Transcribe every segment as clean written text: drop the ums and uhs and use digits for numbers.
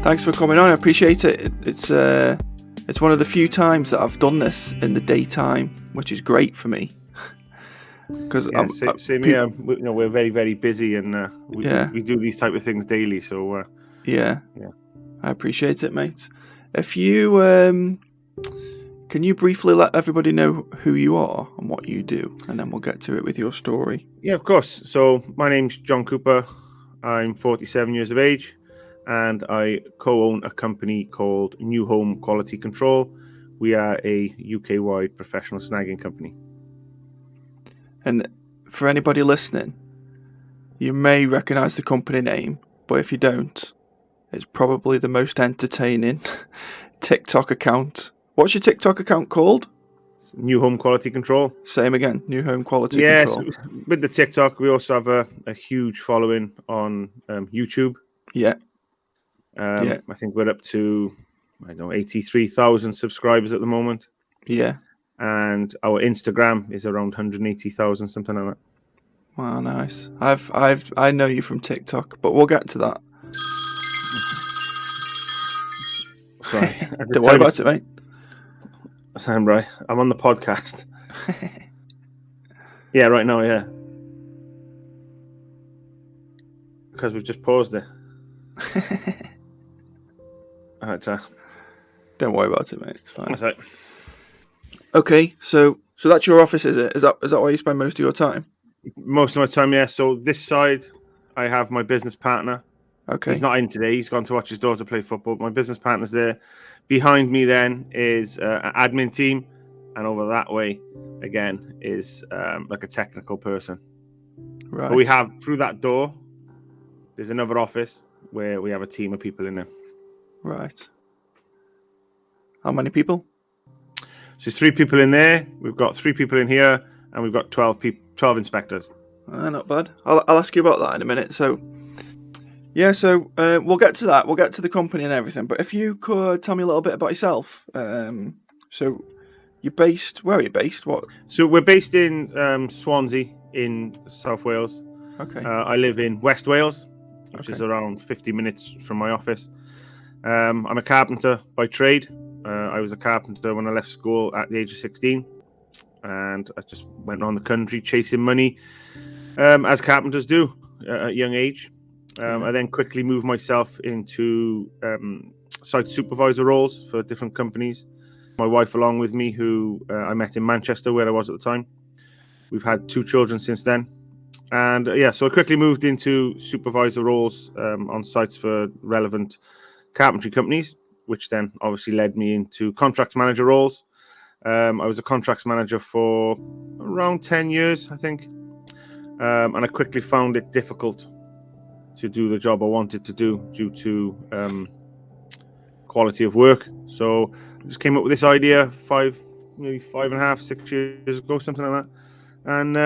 Thanks for coming on. I appreciate it. It's one of the few times that I've done this in the daytime, which is great for me. Because same here. We're very, very busy, and we do these type of things daily. So I appreciate it, mate. If you can you briefly let everybody know who you are and what you do, and then we'll get to it with your story. Yeah, of course. So my name's John Cooper. I'm 47 years of age, and I co-own a company called New Home Quality Control. We are a UK-wide professional snagging company. And for anybody listening, you may recognise the company name, but if you don't, it's probably the most entertaining TikTok account. What's your TikTok account called? New Home Quality Control. Same again, New Home Quality Control. Yes, with the TikTok, we also have a huge following on YouTube. I think we're up to 83,000 subscribers at the moment. Yeah. And our Instagram is around 180,000, something like that. Wow, nice. I know you from TikTok, but we'll get to that. Sorry. Don't worry about it, mate. Sam, right. I'm on the podcast. Yeah, right now, yeah. Because we've just paused it. All right, Jack. Don't worry about it, mate. It's fine. That's right. Okay, so that's your office, is it? Is that where you spend most of your time? Most of my time, yeah. So this side, I have my business partner. Okay. He's not in today. He's gone to watch his daughter play football. My business partner's there. Behind me then is an admin team. And over that way, again, is like a technical person. Right. But we have, through that door, there's another office where we have a team of people in there. Right. How many people? So there's 3 people in there. We've got 3 people in here. And we've got 12 inspectors. Not bad. I'll ask you about that in a minute. So, we'll get to that. We'll get to the company and everything. But if you could tell me a little bit about yourself. So, you're based. Where are you based? What? So we're based in Swansea in South Wales. Okay. I live in West Wales, which is around 50 minutes from my office. I'm a carpenter by trade. I was a carpenter when I left school at the age of 16. And I just went on the country chasing money, as carpenters do at a young age. I then quickly moved myself into site supervisor roles for different companies. My wife along with me, who I met in Manchester, where I was at the time. We've had 2 children since then. And so I quickly moved into supervisor roles on sites for relevant carpentry companies, which then obviously led me into contracts manager roles. I was a contracts manager for around 10 years, I think. And I quickly found it difficult to do the job I wanted to do due to quality of work. So I just came up with this idea 5.5, 6 years ago, something like that. And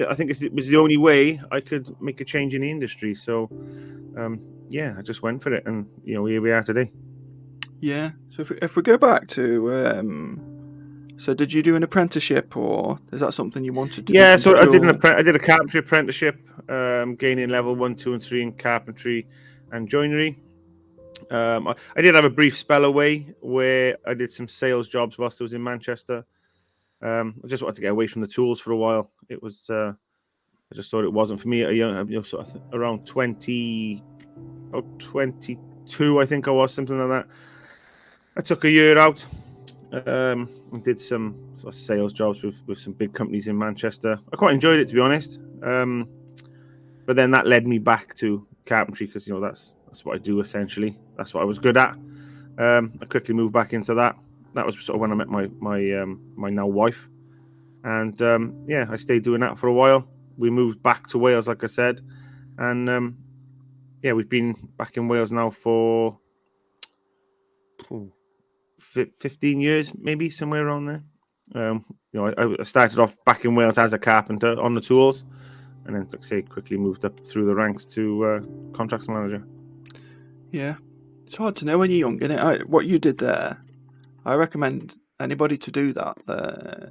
I think it was the only way I could make a change in the industry. So, I just went for it. And, here we are today. Yeah. So if we go back to... So did you do an apprenticeship, or is that something you wanted to do? Yeah, so I did a carpentry apprenticeship, gaining level 1, 2, and 3 in carpentry and joinery. I did have a brief spell away where I did some sales jobs whilst I was in Manchester. I just wanted to get away from the tools for a while. It was, I just thought it wasn't for me at a young, around 22, I think I was, something like that. I took a year out. And did some sort of sales jobs with some big companies in Manchester. I quite enjoyed it, to be honest. But then that led me back to carpentry because that's what I do essentially. That's what I was good at. I quickly moved back into that. That was sort of when I met my now wife, and I stayed doing that for a while. We moved back to Wales, like I said, and we've been back in Wales now for 15 years, maybe somewhere around there. I started off back in Wales as a carpenter on the tools, and then, like I say, quickly moved up through the ranks to contracts manager. Yeah, it's hard to know when you're young, isn't it? What you did there, I recommend anybody to do that.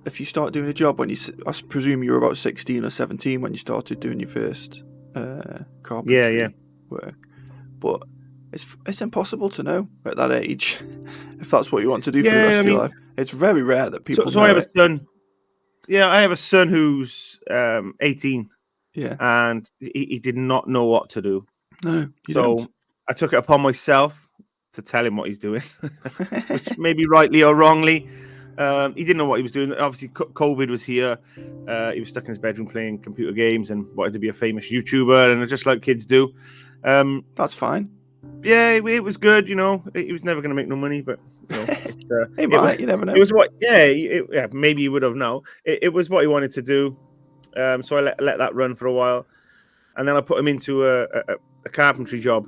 If you start doing a job I presume you were about 16 or 17 when you started doing your first carpentry work, but it's impossible to know at that age if that's what you want to do for the Yeah, rest I of your mean, life. It's very rare that people so I know have a it. son. Yeah, I have a son who's 18, Yeah. and he did not know what to do. No, you don't. So I took it upon myself to tell him what he's doing, which maybe rightly or wrongly. He didn't know what he was doing. Obviously, COVID was here. He was stuck in his bedroom playing computer games and wanted to be a famous YouTuber, and just like kids do. That's fine. Yeah, it was good. He was never going to make no money, but He might. You never know. It was what. Yeah, maybe he would have now. It was what he wanted to do. So I let that run for a while, and then I put him into a carpentry job.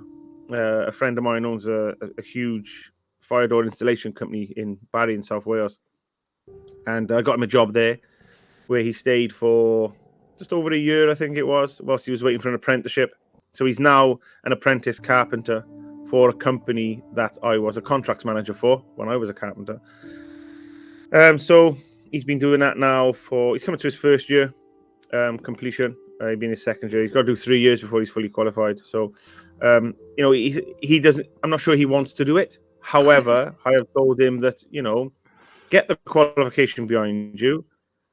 A friend of mine owns a huge fire door installation company in Barry in South Wales, and I got him a job there, where he stayed for just over a year, I think it was, whilst he was waiting for an apprenticeship. So he's now an apprentice carpenter for a company that I was a contracts manager for when I was a carpenter. So he's been doing that now he's coming to his first year completion. He's been his second year. He's got to do 3 years before he's fully qualified. So, he doesn't. I'm not sure he wants to do it. However, I have told him that get the qualification behind you.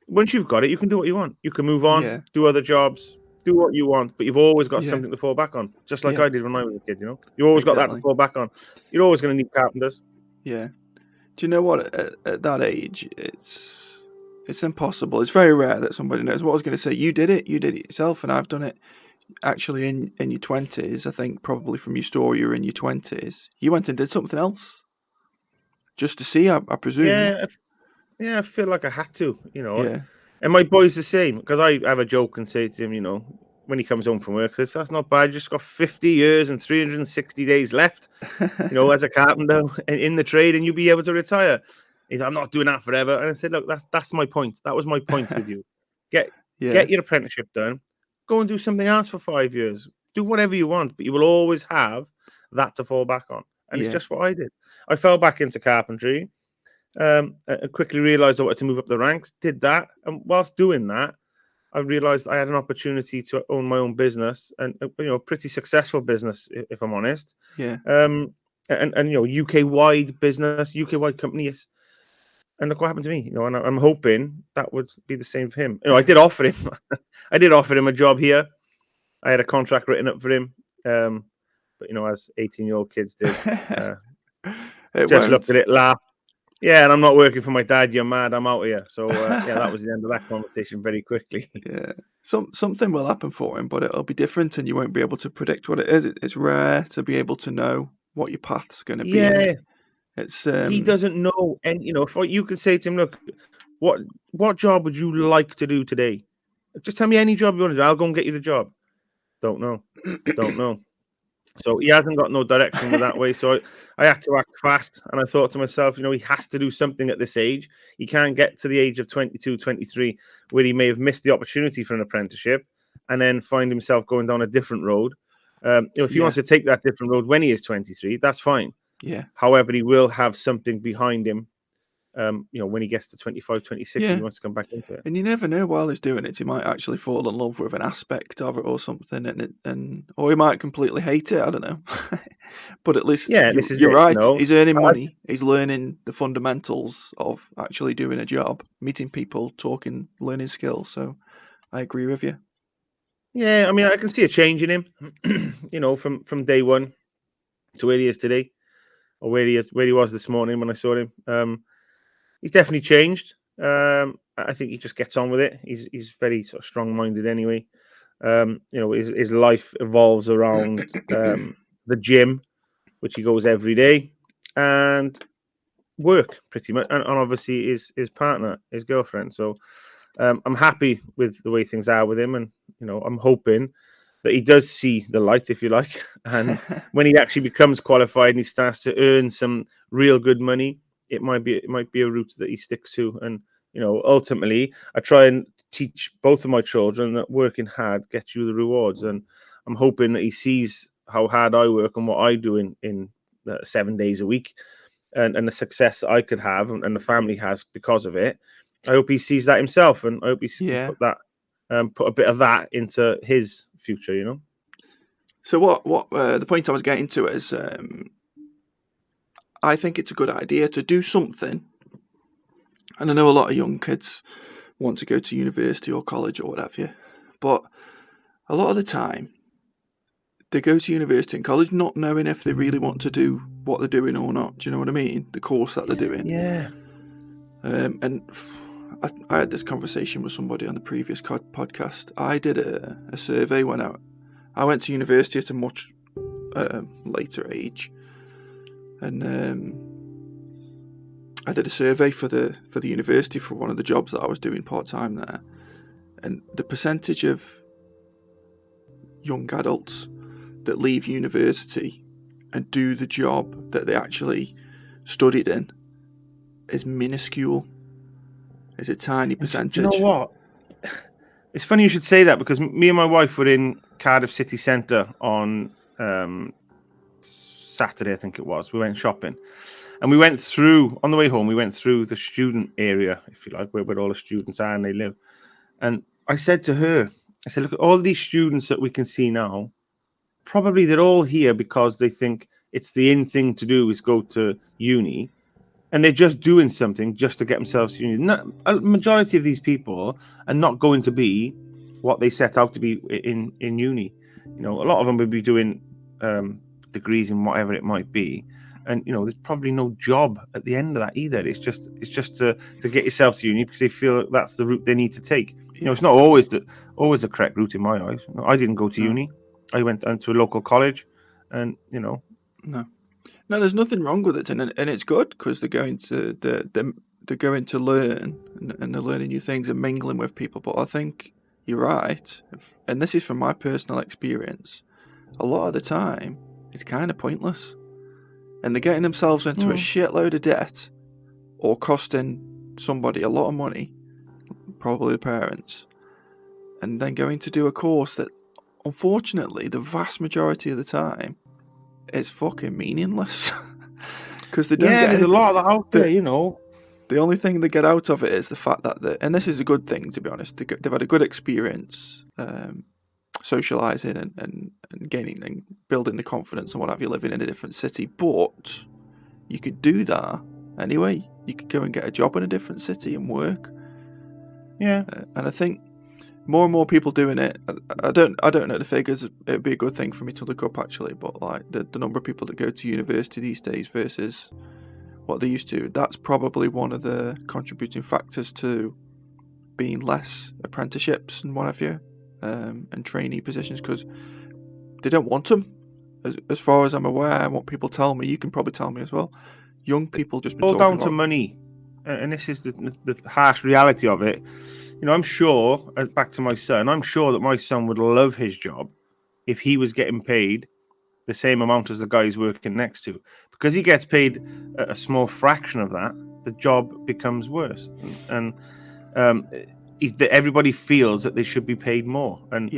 Once you've got it, you can do what you want. You can move on, do other jobs, do what you want, but you've always got something to fall back on. Just like I did when I was a kid. You always got that to fall back on. You're always going to need carpenters. Yeah. Do you know what? At that age, it's impossible. It's very rare that somebody knows. What I was going to say, you did it yourself, and I've done it. Actually, in your 20s, I think probably from your story, you're in your 20s. You went and did something else, just to see. I presume. Yeah, I feel like I had to. Yeah. And my boy's the same, because I have a joke and say to him, when he comes home from work, that's not bad. You just got 50 years and 360 days left, as a carpenter in the trade, and you'll be able to retire. He's like, I'm not doing that forever. And I said, look, that's my point. That was my point with you. Get your apprenticeship done. Go and do something else for 5 years. Do whatever you want, but you will always have that to fall back on. And it's just what I did. I fell back into carpentry. I quickly realized I wanted to move up the ranks, did that. And whilst doing that, I realized I had an opportunity to own my own business, and a pretty successful business, if I'm honest. Yeah. And UK-wide business, UK-wide companies. And look what happened to me, and I'm hoping that would be the same for him. I did offer him a job here. I had a contract written up for him. But as 18-year-old kids did, just looked at it, laughed. Yeah, and I'm not working for my dad. You're mad. I'm out here. So that was the end of that conversation very quickly. Yeah, something will happen for him, but it'll be different, and you won't be able to predict what it is. It's rare to be able to know what your path's going to be. Yeah, it's he doesn't know, and if you could say to him, look, what job would you like to do today? Just tell me any job you want to do. I'll go and get you the job. Don't know. So he hasn't got no direction with that way. So I had to act fast. And I thought to myself, he has to do something at this age. He can't get to the age of 22, 23, where he may have missed the opportunity for an apprenticeship and then find himself going down a different road. If he wants to take that different road when he is 23, that's fine. Yeah. However, he will have something behind him. When he gets to 25, 26, he wants to come back into it. And you never know, while he's doing it, he might actually fall in love with an aspect of it or something, or he might completely hate it. I don't know. But at least, you're right. He's earning money. He's learning the fundamentals of actually doing a job, meeting people, talking, learning skills. So I agree with you. Yeah, I mean, I can see a change in him, from day one to where he is today, or where he was this morning when I saw him. He's definitely changed. I think he just gets on with it. He's very sort of strong-minded anyway. His life evolves around the gym, which he goes every day, and work pretty much, and obviously his partner, his girlfriend. So I'm happy with the way things are with him, and I'm hoping that he does see the light, if you like, and when he actually becomes qualified and he starts to earn some real good money, it might be a route that he sticks to. And ultimately, I try and teach both of my children that working hard gets you the rewards, and I'm hoping that he sees how hard I work and what I do in 7 days a week, and the success that I could have and the family has because of it. I hope he sees that himself, and I hope he can put a bit of that into his future. So what the point I was getting to is, I think it's a good idea to do something. And I know a lot of young kids want to go to university or college or whatever, but a lot of the time they go to university and college not knowing if they really want to do what they're doing or not. Do you know what I mean? The course that they're doing. Yeah. And I had this conversation with somebody on the previous podcast. I did a survey when I went to university at a much later age, and I did a survey for the university for one of the jobs that I was doing part-time there, and the percentage of young adults that leave university and do the job that they actually studied in is minuscule. It's a tiny percentage. You know what? It's funny you should say that, because me and my wife were in Cardiff city centre on Saturday, I think it was. We went shopping. And we went through, on the way home, we went through the student area, if you like, where all the students are and they live. And I said to her, I said, look at all these students that we can see now. Probably they're all here because they think it's the in thing to do is go to uni. And they're just doing something just to get themselves to uni. A majority of these people are not going to be what they set out to be in uni. You know, a lot of them will be doing degrees in whatever it might be. And, you know, there's probably no job at the end of that either. It's just to get yourself to uni because they feel that's the route they need to take. You know, it's not always the correct route in my eyes. You know, I didn't go to uni. I went to a local college, and, you know. No, there's nothing wrong with it, and it's good because they're going to learn and they're learning new things and mingling with people. But I think you're right, and this is from my personal experience. A lot of the time, it's kind of pointless. And they're getting themselves into a shitload of debt or costing somebody a lot of money, probably the parents, and then going to do a course that, unfortunately, the vast majority of the time is fucking meaningless. Because they don't get there's a lot of that out there, you know. The only thing they get out of it is the fact that, and this is a good thing, to be honest, they've had a good experience socialising and gaining and building the confidence and what have you, living in a different city. But you could do that anyway. You could go and get a job in a different city and work. Yeah. And I think more and more people doing it. I don't know the figures. It'd be a good thing for me to look up, actually. But like the number of people that go to university these days versus what they used to, that's probably one of the contributing factors to being less apprenticeships and what have you, and trainee positions, because they don't want them. As far as I'm aware, and what people tell me, you can probably tell me as well, young people just all down to money, and this is the harsh reality of it. You know, I'm sure, back to my son, I'm sure that my son would love his job if he was getting paid the same amount as the guy he's working next to. Because he gets paid a small fraction of that, the job becomes worse. And everybody feels that they should be paid more. And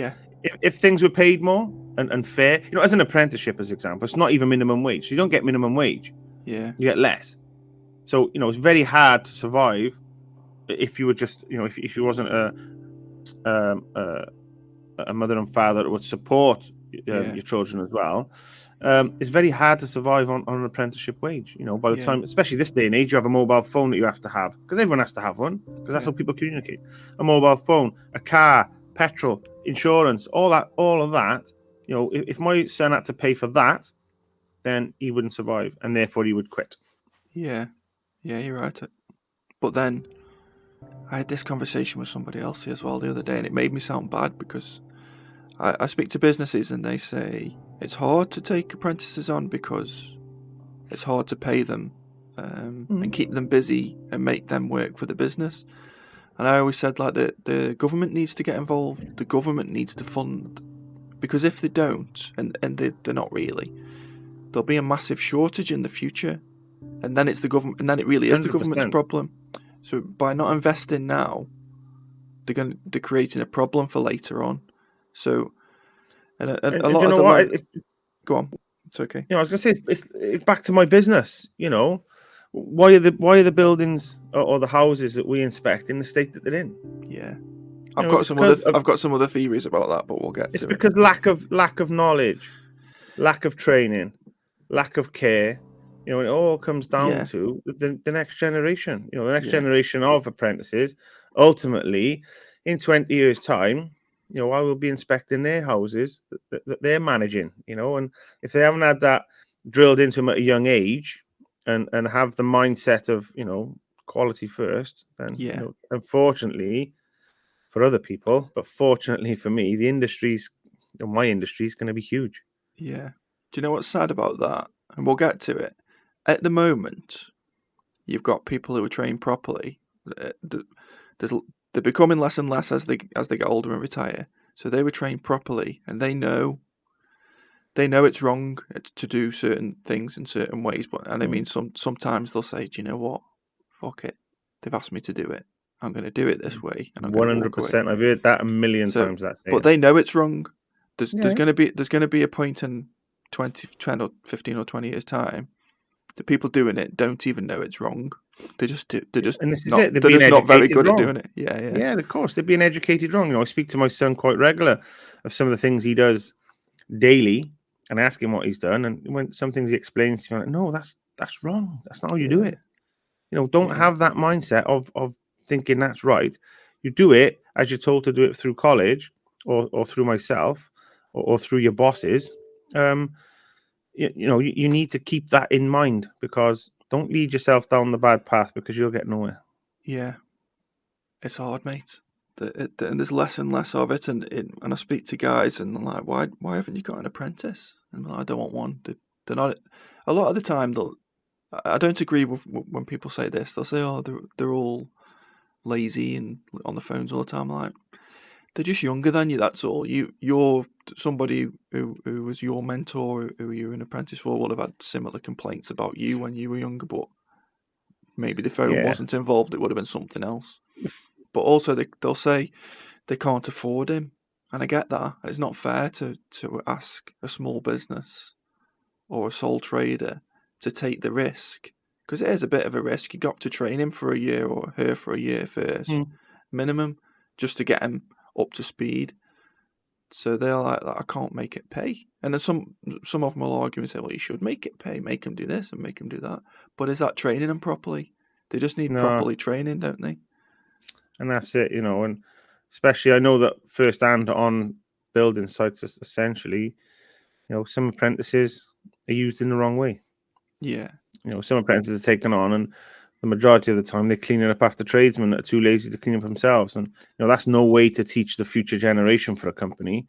if things were paid more and fair, you know, as an apprenticeship, as example, it's not even minimum wage. You don't get minimum wage. Yeah. You get less. So, you know, it's very hard to survive if you were just, you know, if you wasn't a mother and father that would support your children as well. It's very hard to survive on an apprenticeship wage. You know, by the time, especially this day and age, you have a mobile phone that you have to have, because everyone has to have one, because that's how people communicate. A mobile phone, a car, petrol, insurance, all of that. You know, if my son had to pay for that, then he wouldn't survive, and therefore he would quit. Yeah, you're right. But then I had this conversation with somebody else as well the other day, and it made me sound bad, because I speak to businesses and they say it's hard to take apprentices on because it's hard to pay them and keep them busy and make them work for the business. And I always said, like, the government needs to get involved. The government needs to fund, because if they don't, and they're not really, there'll be a massive shortage in the future, and then it's the government, and then it really is 100%. The government's problem. So by not investing now, they're creating a problem for later on. So, and a lot of the go on, it's okay. You know, I was going to say it's back to my business. You know, why are the buildings or the houses that we inspect in the state that they're in? Yeah, I've got some other theories about that, but we'll get to it. It's because lack of knowledge, lack of training, lack of care. You know, it all comes down to the next generation. You know, the next generation of apprentices. Ultimately, in 20 years' time, you know, I will be inspecting their houses that they're managing. You know, and if they haven't had that drilled into them at a young age, and have the mindset of, you know, quality first, then you know, unfortunately for other people, but fortunately for me, my industry is going to be huge. Yeah. Do you know what's sad about that? And we'll get to it. At the moment, you've got people who are trained properly. They're becoming less and less as they get older and retire. So they were trained properly, and they know it's wrong to do certain things in certain ways. But I mean, sometimes they'll say, "Do you know what? Fuck it. They've asked me to do it. I'm going to do it this way." And I'm 100%. I've heard that a million times. But they know it's wrong. There's going to be a point in 10 or 15 or 20 years time. The people doing it don't even know it's wrong. They're just not very good at doing it. Yeah, of course, they're being educated wrong. You know, I speak to my son quite regular of some of the things he does daily, and I ask him what he's done, and when some things he explains to me, I'm like, no, that's wrong. That's not how you do it. You know, don't have that mindset of thinking that's right. You do it as you're told to do it through college or through myself or through your bosses. You know, you need to keep that in mind, because don't lead yourself down the bad path, because you'll get nowhere. Yeah, it's hard, mate. And there's less and less of it. And I speak to guys, and they're like, "Why haven't you got an apprentice?" And I'm like, "I don't want one." They're not. A lot of the time, I don't agree with when people say this. They'll say, "Oh, they're all lazy and on the phones all the time." I'm like, they're just younger than you. That's all. You're somebody who was your mentor, who you were an apprentice for, will have had similar complaints about you when you were younger. But maybe the phone wasn't involved. It would have been something else. But also, they'll say they can't afford him, and I get that. It's not fair to ask a small business or a sole trader to take the risk, because it is a bit of a risk. You got to train him for a year or her for a year first, minimum, just to get him up to speed. So they're like, I can't make it pay. And then some of them will argue and say, well, you should make it pay, make him do this and make him do that. But is that training them properly? They just need properly training, don't they? And that's it, you know. And especially, I know that firsthand on building sites, essentially, you know, some apprentices are used in the wrong way. Yeah. You know, some apprentices are taken on, and the majority of the time they're cleaning up after tradesmen that are too lazy to clean up themselves. And, you know, that's no way to teach the future generation for a company.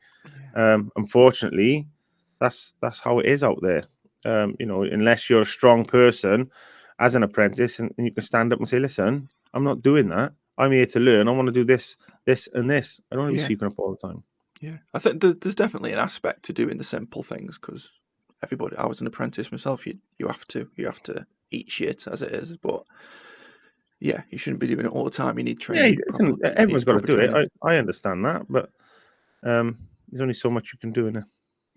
Yeah. Unfortunately, that's how it is out there. You know, unless you're a strong person as an apprentice, and you can stand up and say, listen, I'm not doing that. I'm here to learn. I want to do this, and this. I don't want to be sweeping up all the time. Yeah, I think there's definitely an aspect to doing the simple things, because everybody. I was an apprentice myself. You have to eat shit as it is, but yeah, you shouldn't be doing it all the time. You need training. Yeah, everyone's got to do it. I understand that, but there's only so much you can do in it.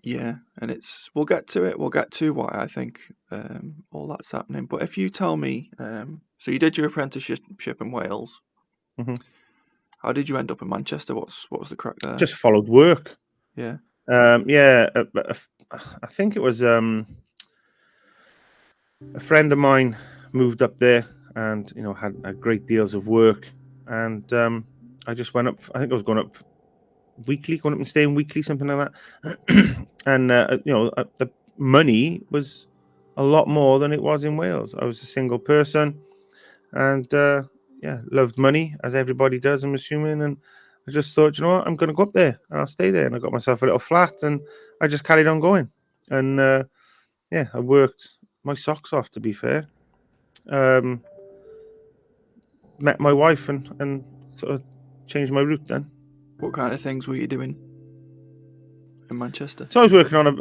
Yeah, and we'll get to it. We'll get to why I think all that's happening. But if you tell me, so you did your apprenticeship in Wales. Mm-hmm. How did you end up in Manchester? What was the crack there? Just followed work. Yeah. I think it was a friend of mine moved up there, and you know, had great deals of work, and I just went up. I think I was going up and staying weekly, something like that. And you know, the money was a lot more than it was in Wales. I was a single person, and loved money, as everybody does, I'm assuming. And I just thought, you know what, I'm going to go up there and I'll stay there. And I got myself a little flat, and I just carried on going. And I worked my socks off, to be fair. Met my wife and sort of changed my route then. What kind of things were you doing in Manchester? So I was working on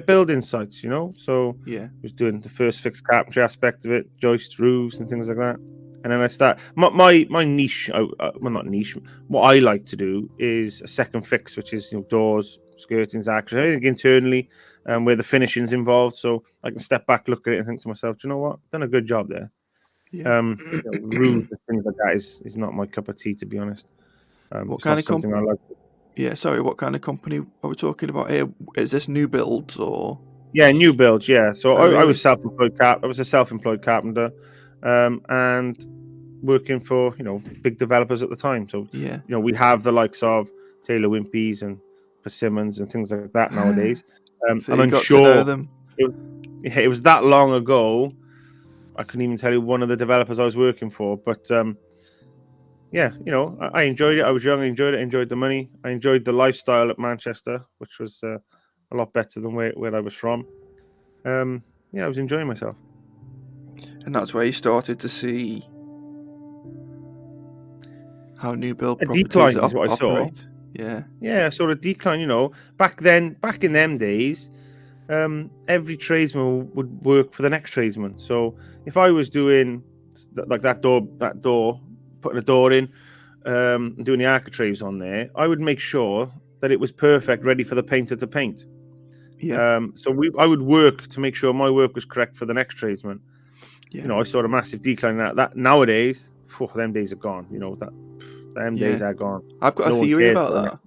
building sites, you know. So I was doing the first fixed carpentry aspect of it, joists, roofs, and things like that. And then I start my niche. Well, not niche. What I like to do is a second fix, which is, you know, doors, skirtings, arches, everything internally, where the finishing's involved. So I can step back, look at it, and think to myself, do you know what? I've done a good job there. Yeah. Roofs and things like that is not my cup of tea, to be honest. What It's kind not of something I like. Yeah, sorry, what kind of company are we talking about here? Is this new builds or? Yeah, new builds. Yeah, so Oh, I really? was self-employed I was a self-employed carpenter, and working for big developers at the time. So Yeah. we have the likes of Taylor Wimpey's and Persimmons and things like that nowadays. So I'm you got to know unsure. them. It was that long ago. I couldn't even tell you one of the developers I was working for, but yeah, I enjoyed it. I was young, I enjoyed it, I enjoyed the money, I enjoyed the lifestyle at Manchester, which was a lot better than where I was from. Yeah, I was enjoying myself. And that's where you started to see how new build A properties decline is what I saw. operate. Yeah. Yeah, sort of decline. Back in them days, every tradesman would work for the next tradesman. So if I was doing like that door, putting a door in, doing the architraves on there, I would make sure that it was perfect, ready for the painter to paint. Yeah. So I would work to make sure my work was correct for the next tradesman. Yeah. I saw a massive decline in that nowadays. Them days are gone. Them days are gone. I've got No a one theory cares about for the that.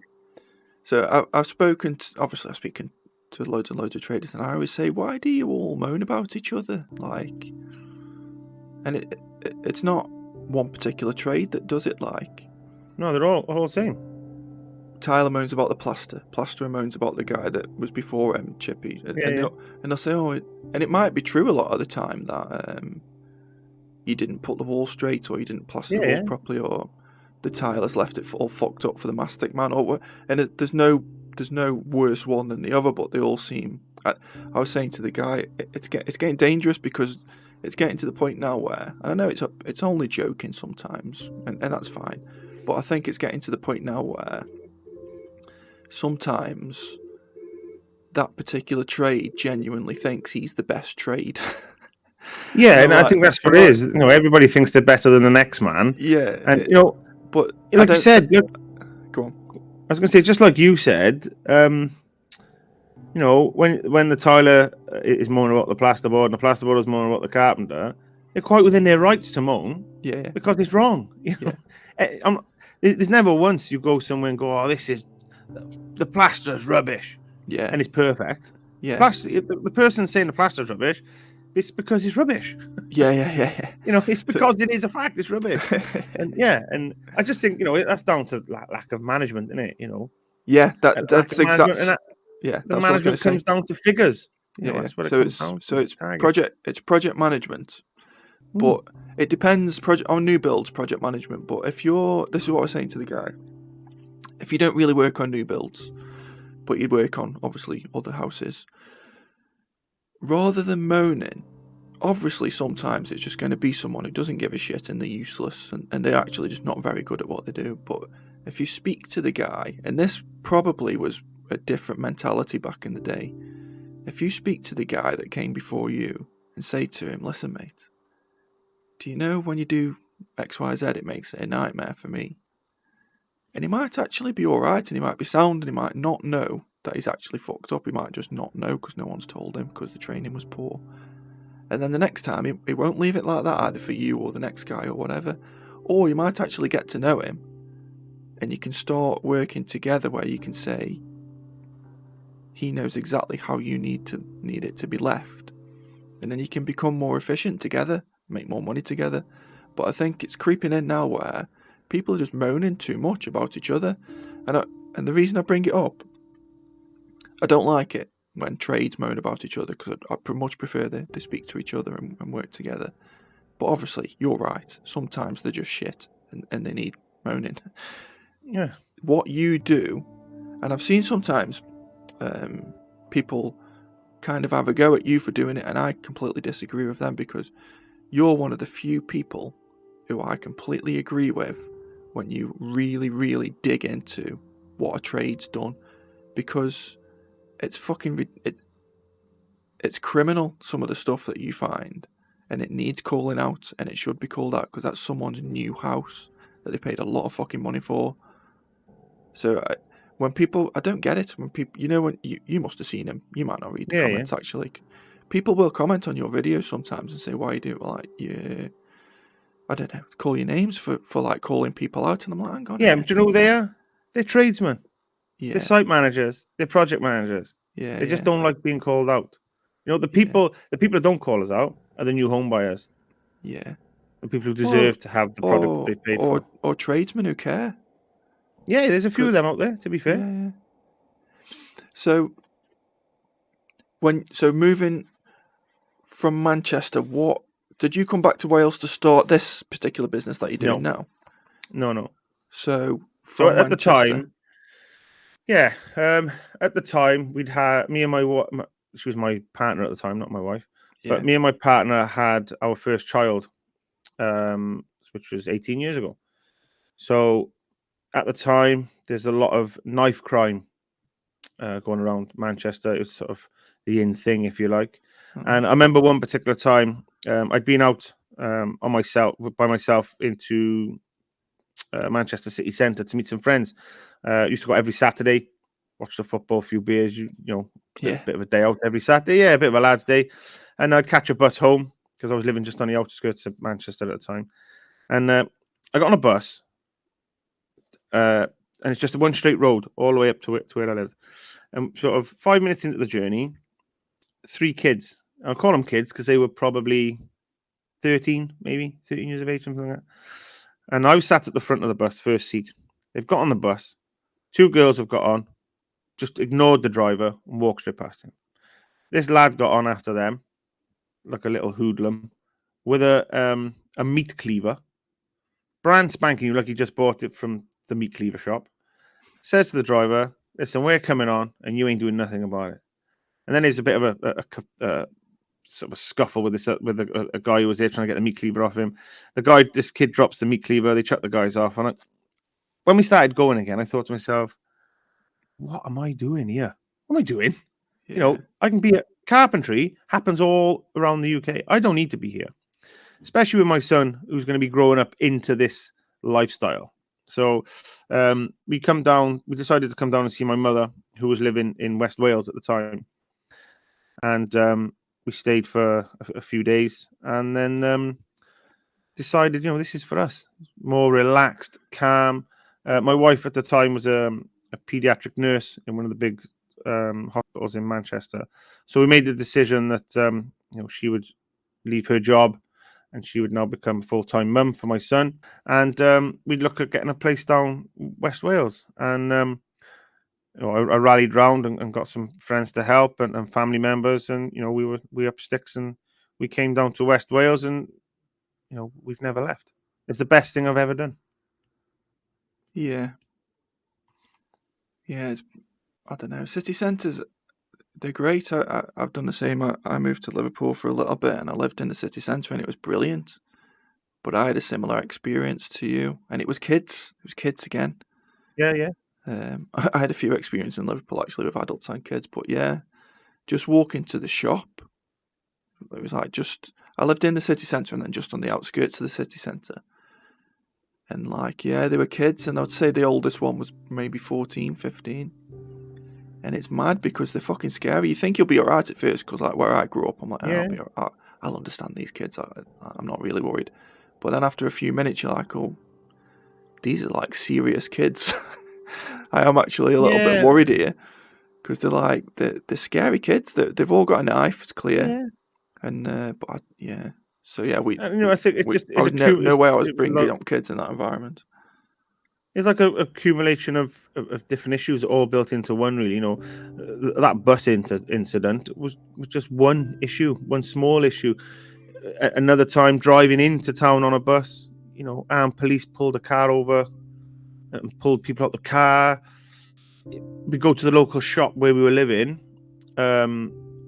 So I've spoken to, obviously I'm speaking to loads and loads of traders, and I always say, why do you all moan about each other? Like, and it's not one particular trade that does it. Like, No, they're all the same. Tyler moans about the plasterer moans about the guy that was before him, Chippy, and they'll say, oh, and it might be true a lot of the time that you didn't put the wall straight, or you didn't plaster the walls properly, or the tiler's left it all fucked up for the mastic man, and there's no worse one than the other, but they all seem. I was saying to the guy, it's getting dangerous, because it's getting to the point now where, and I know it's only joking sometimes, and that's fine, but I think it's getting to the point now where sometimes that particular trade genuinely thinks he's the best trade. Yeah, and I think that's what it is. Everybody thinks they're better than the next man. Yeah, and but like you said, go on. I was going to say, just like you said, when the tiler is moaning about the plasterboard and the plasterboard is moaning about the carpenter, they're quite within their rights to moan. Yeah. Because it's wrong. There's never once you go somewhere and go, oh, this is the plaster's rubbish. Yeah. And it's perfect. Yeah. The person saying the plaster's rubbish, it's because it's rubbish. Yeah. It's because it is a fact. It's rubbish. and I just think that's down to lack of management, isn't it? Yeah, that's exactly. Yeah, the management comes down to figures. That's what it comes down to. So it's project management, but it depends on new builds project management. But this is what I was saying to the guy. If you don't really work on new builds, but you work on obviously other houses, rather than moaning, obviously sometimes it's just going to be someone who doesn't give a shit and they're useless and they're actually just not very good at what they do. But if you speak to the guy, and this probably was a different mentality back in the day, if you speak to the guy that came before you and say to him, listen mate, do you know when you do XYZ it makes it a nightmare for me? And he might actually be alright, and he might be sound, and he might not know that he's actually fucked up. He might just not know because no one's told him, because the training was poor. And then the next time he won't leave it like that, either for you or the next guy or whatever. Or you might actually get to know him, and you can start working together where you can say he knows exactly how you need it to be left, and then you can become more efficient together, make more money together. But I think it's creeping in now where people are just moaning too much about each other, and the reason I bring it up, I don't like it when trades moan about each other, because I much prefer they speak to each other and work together. But obviously, you're right. Sometimes they're just shit and they need moaning. Yeah. What you do, and I've seen sometimes people kind of have a go at you for doing it, and I completely disagree with them, because you're one of the few people who I completely agree with when you really, really dig into what a trade's done, because it's fucking it's criminal, some of the stuff that you find, and it needs calling out, and it should be called out, because that's someone's new house that they paid a lot of fucking money for. So when people, I don't get it, when people, when you must have seen them, you might not read the comments actually. People will comment on your videos sometimes and say, why are you doing it? Like, yeah, I don't know, call you names for like calling people out, and I'm like, hang on. Yeah, but do you know who they are? They're tradesmen. Yeah. They're site managers. They're project managers. Yeah. They just don't like being called out. You know, the people that don't call us out are the new home buyers. Yeah. The people who deserve to have the product that they paid for. Or tradesmen who care. Yeah, there's a few of them out there, to be fair. Yeah. So moving from Manchester, what did you come back to Wales to start this particular business that you're doing now? No. So at Manchester, the time, yeah, at the time we'd had me and she was my partner at the time, not my wife, but me and my partner had our first child, which was 18 years ago. So at the time, there's a lot of knife crime going around Manchester. It was sort of the in thing, if you like. And I remember one particular time, I'd been out by myself into Manchester city centre to meet some friends. Used to go every Saturday, watch the football, a few beers, a bit of a day out every Saturday. Yeah, a bit of a lad's day. And I'd catch a bus home because I was living just on the outskirts of Manchester at the time. And I got on a bus, and it's just a one straight road all the way up to where I live. And sort of 5 minutes into the journey, 3 kids. I'll call them kids because they were probably 13 years of age, something like that. And I was sat at the front of the bus, first seat. They've got on the bus. 2 girls have got on, just ignored the driver and walked straight past him. This lad got on after them, like a little hoodlum, with a meat cleaver. Brand spanking new, like he just bought it from the meat cleaver shop. Says to the driver, listen, we're coming on and you ain't doing nothing about it. And then there's a bit of a sort of a scuffle with a guy who was there trying to get the meat cleaver off him. This kid drops the meat cleaver. They chuck the guys off on it. When we started going again, I thought to myself, what am I doing here? What am I doing? Yeah. I can be carpentry happens all around the UK. I don't need to be here, especially with my son who's going to be growing up into this lifestyle. So we decided to come down and see my mother, who was living in West Wales at the time. And we stayed for a few days and then decided, this is for us. More relaxed, calm. My wife at the time was a pediatric nurse in one of the big hospitals in Manchester. So we made the decision that, she would leave her job and she would now become a full-time mum for my son. And we'd look at getting a place down West Wales. And I rallied round and got some friends to help and family members. And, we up sticks and we came down to West Wales and, we've never left. It's the best thing I've ever done. Yeah. Yeah, I don't know. City centres, they're great. I've done the same. I moved to Liverpool for a little bit and I lived in the city centre and it was brilliant. But I had a similar experience to you. And it was kids. It was kids again. Yeah. I had a few experiences in Liverpool actually with adults and kids. But yeah, just walking to the shop. It was like I lived in the city centre and then just on the outskirts of the city centre. And they were kids, and I'd say the oldest one was maybe 14, 15. And it's mad because they're fucking scary. You think you'll be alright at first, because where I grew up, I'm like, I'll understand these kids. I'm not really worried. But then after a few minutes, you're like, oh, these are serious kids. I am actually a little bit worried here, because they're scary kids. They've all got a knife, it's clear. Yeah. And So yeah, I think no way I was bringing up kids in that environment. It's like a accumulation of different issues all built into one. Really, that bus incident was just one issue, one small issue. Another time driving into town on a bus, armed police pulled a car over and pulled people out the car. We go to the local shop where we were living.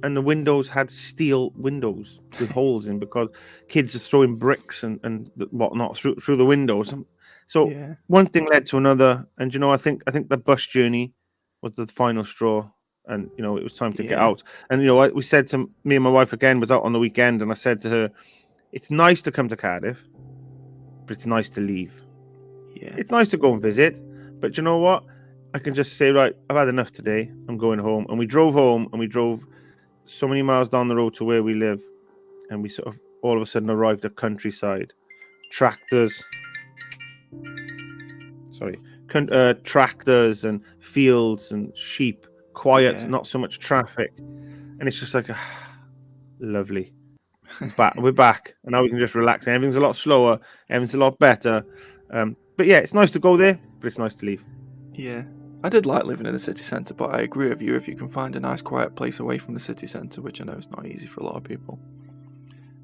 And the windows had steel windows with holes in because kids are throwing bricks and whatnot through the windows. So one thing led to another, and I think the bus journey was the final straw, and it was time to get out. And we said to me and my wife again was out on the weekend, and I said to her, "It's nice to come to Cardiff, but it's nice to leave. Yeah, it's nice to go and visit, but you know what? I can just say, right, I've had enough today. I'm going home." And we drove home, and we drove so many miles down the road to where we live, and we sort of all of a sudden arrived at countryside, tractors. Tractors and fields and sheep, quiet, not so much traffic, and it's just like lovely. We're back, and now we can just relax. Everything's a lot slower, everything's a lot better. But yeah, it's nice to go there, but it's nice to leave. Yeah, I did like living in the city centre, but I agree with you. If you can find a nice quiet place away from the city centre, which I know is not easy for a lot of people,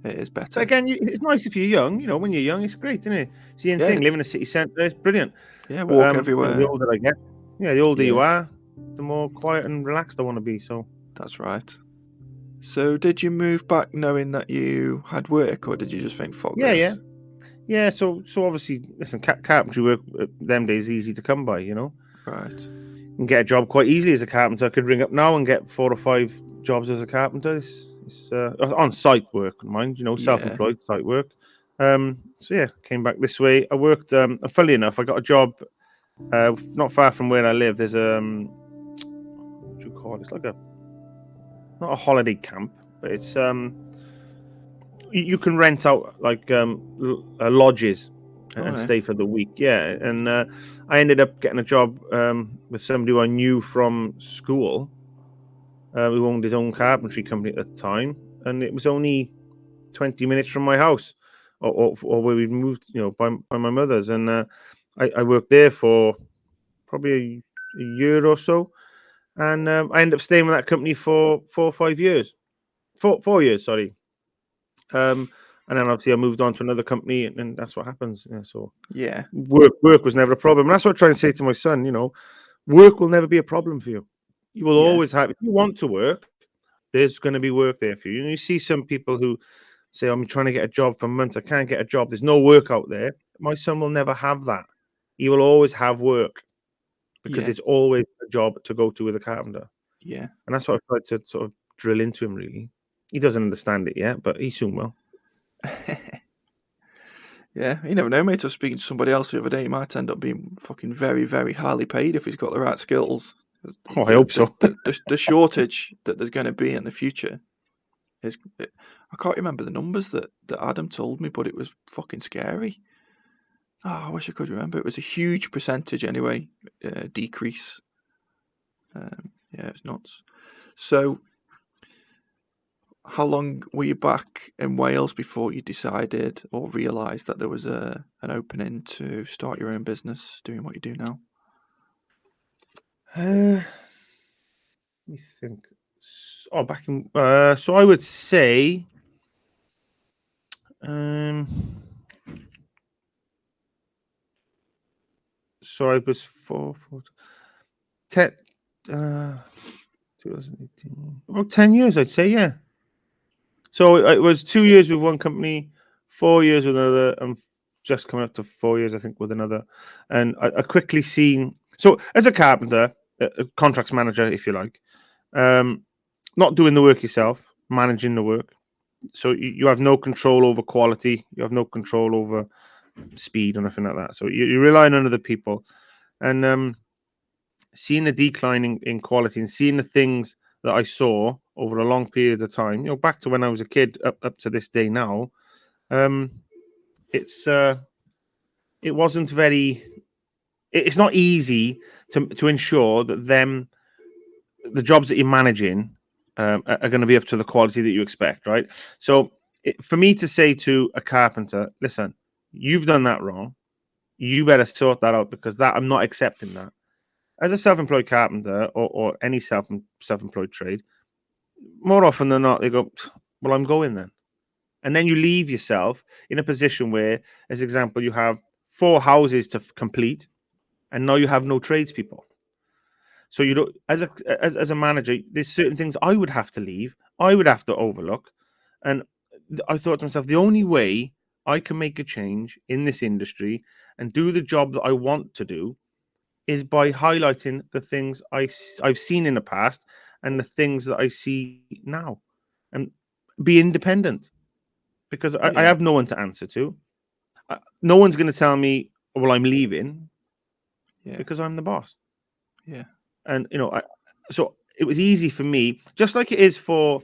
it is better. But again, it's nice if you're young. When you're young, it's great, isn't it? Same thing. Living in a city centre is brilliant. Yeah, walk everywhere. The older I get, the older you are, the more quiet and relaxed I want to be. So that's right. So did you move back knowing that you had work, or did you just think, fuck this? Yeah. So obviously, listen, carpentry work them days is easy to come by. Right. You can get a job quite easily as a carpenter. I could ring up now and get 4 or 5 jobs as a carpenter. It's on site work, mind, self-employed site work. So yeah, came back this way. I worked. Funnily enough, I got a job not far from where I live. There's what do you call it? It's like not a holiday camp, but it's you can rent out like lodges and stay for the week. Yeah, and I ended up getting a job with somebody who I knew from school, who owned his own carpentry company at the time, and it was only 20 minutes from my house, or where we moved, by my mother's, and I worked there for probably a year or so, and I ended up staying with that company for 4 or 5 years. 4 years, sorry. And then obviously I moved on to another company, and that's what happens. So work was never a problem. And that's what I try and say to my son. Work will never be a problem for you. You will always have. If you want to work, there's going to be work there for you. And you see some people who say, "I'm trying to get a job for months. I can't get a job. There's no work out there." My son will never have that. He will always have work because it's always a job to go to with a carpenter. Yeah, and that's what I tried to sort of drill into him. Really, he doesn't understand it yet, but he soon will. Yeah, you never know, mate. I was speaking to somebody else the other day. He might end up being fucking very, very highly paid if he's got the right skills. I hope so. The shortage that there's going to be in the future is... I can't remember the numbers that Adam told me, but it was fucking scary. Oh, I wish I could remember. It was a huge percentage anyway, decrease. Yeah, it's nuts. So... how long were you back in Wales before you decided or realised that there was an opening to start your own business, doing what you do now? Let me think. Back in... so I would say... so I was 2018. About 10 years, I'd say, yeah. So it was 2 years with one company, 4 years with another, and just coming up to 4 years, I think, with another. And I quickly seen... So as a carpenter, a contracts manager, if you like, not doing the work yourself, managing the work. So you have no control over quality. You have no control over speed or nothing like that. So you're relying on other people. And seeing the decline in quality and seeing the things that I saw over a long period of time, back to when I was a kid up to this day now, it's not easy to ensure that the jobs that you're managing are going to be up to the quality that you expect, right? So for me to say to a carpenter, listen, you've done that wrong. You better sort that out, because I'm not accepting that. As a self-employed carpenter or any self-employed trade, more often than not, they go, well, I'm going then. And then you leave yourself in a position where, as example, you have 4 houses to complete, and now you have no tradespeople. So you don't, as a manager, there's certain things I would have to leave, I would have to overlook. And I thought to myself, the only way I can make a change in this industry and do the job that I want to do is by highlighting the things I've seen in the past and the things that I see now, and be independent, because I have no one to answer to. No one's going to tell me, well, I'm leaving, because I'm the boss. Yeah. And, so it was easy for me, just like it is for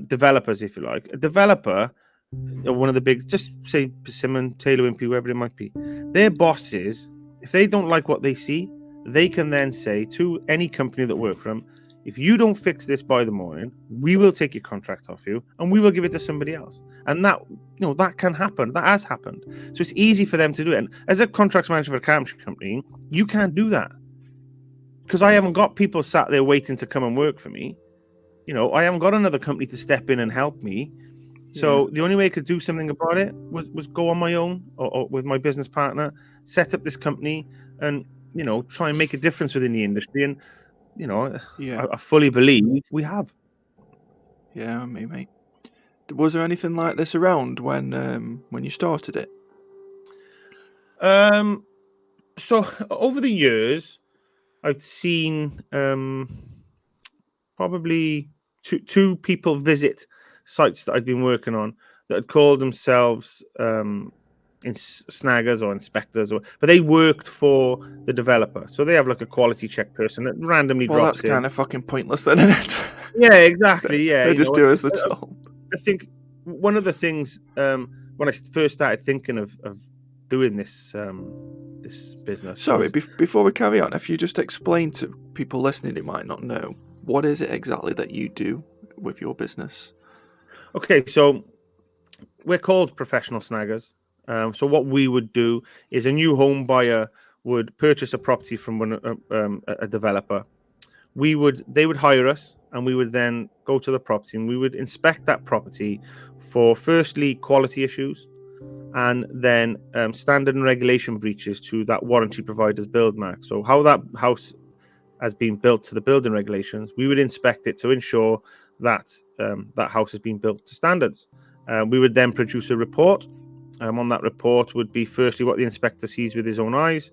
developers, if you like. A developer one of the big, just say Persimmon, Taylor Wimpey, whoever it might be, their bosses, if they don't like what they see, they can then say to any company that work for them, if you don't fix this by the morning, we will take your contract off you and we will give it to somebody else. And that, that can happen. That has happened. So it's easy for them to do it. And as a contracts manager for a carpentry company, you can't do that because I haven't got people sat there waiting to come and work for me. I haven't got another company to step in and help me. So the only way I could do something about it was go on my own or with my business partner, set up this company and, try and make a difference within the industry. And, I fully believe we have. Yeah, me, mate. Was there anything like this around when you started it? So over the years, I've seen probably two people visit sites that I'd been working on that had called themselves snaggers or inspectors, but they worked for the developer. So they have like a quality check person that randomly drops in. Well, that's kind of fucking pointless then, isn't it? Yeah, exactly. Yeah, they just do as they're told. I think one of the things when I first started thinking of doing this this business. Sorry, before we carry on, if you just explain to people listening who might not know, what is it exactly that you do with your business? Okay, so we're called professional snaggers. So what we would do is a new home buyer would purchase a property from a developer. They would hire us, and we would then go to the property and we would inspect that property for firstly quality issues, and then standard and regulation breaches to that warranty provider's build mark. So how that house has been built to the building regulations, we would inspect it to ensure that that house has been built to standards. We would then produce a report. On that report would be firstly what the inspector sees with his own eyes,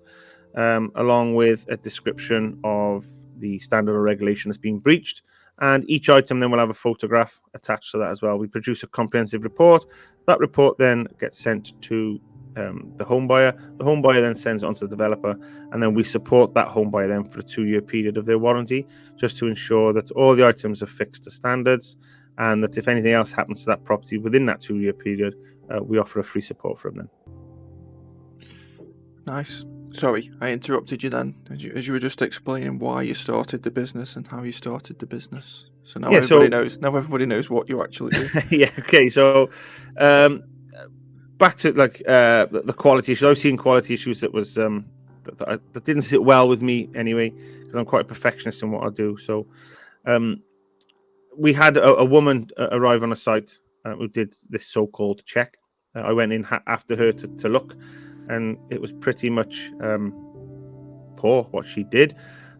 along with a description of the standard or regulation that's been breached. And each item then will have a photograph attached to that as well. We produce a comprehensive report. That report then gets sent to the home buyer. The home buyer then sends it on to the developer, and then we support that home buyer then for a 2-year period of their warranty, just to ensure that all the items are fixed to standards, and that if anything else happens to that property within that 2-year period, we offer a free support from them. Nice. Sorry, I interrupted you then, as you were just explaining why you started the business and how you started the business. So now everybody knows. Now everybody knows what you actually do. Yeah. Okay. So, back to the quality issues. I've seen quality issues that was that didn't sit well with me anyway, because I'm quite a perfectionist in what I do. So, we had a woman arrive on a site who did this so-called check. I went in after her to look, and it was pretty much poor what she did.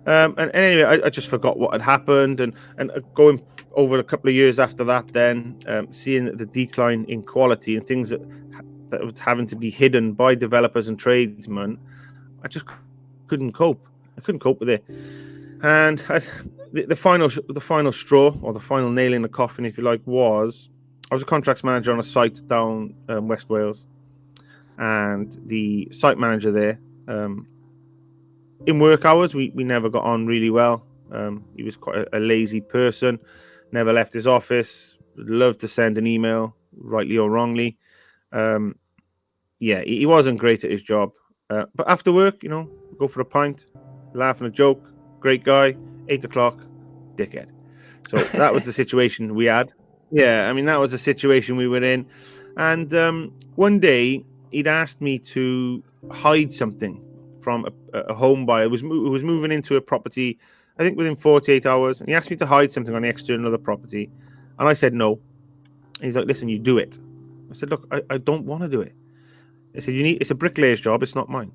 And anyway, I just forgot what had happened, and going over a couple of years after that, then seeing the decline in quality and things that was having to be hidden by developers and tradesmen, I just couldn't cope. I couldn't cope with it, and the final straw, or the final nail in the coffin, if you like, was I was a contracts manager on a site down West Wales, and the site manager there, in work hours, we never got on really well. He was quite a lazy person, never left his office, loved to send an email, rightly or wrongly. He wasn't great at his job. But after work, go for a pint, laugh and a joke, great guy, 8 o'clock, dickhead. So that was the situation we had. Yeah, I mean, that was the situation we were in. And one day, he'd asked me to hide something from a home buyer who was moving into a property, I think within 48 hours. And he asked me to hide something on the exterior of the property. And I said no. And he's like, listen, you do it. I said, look, I don't want to do it. I said, it's a bricklayer's job. It's not mine.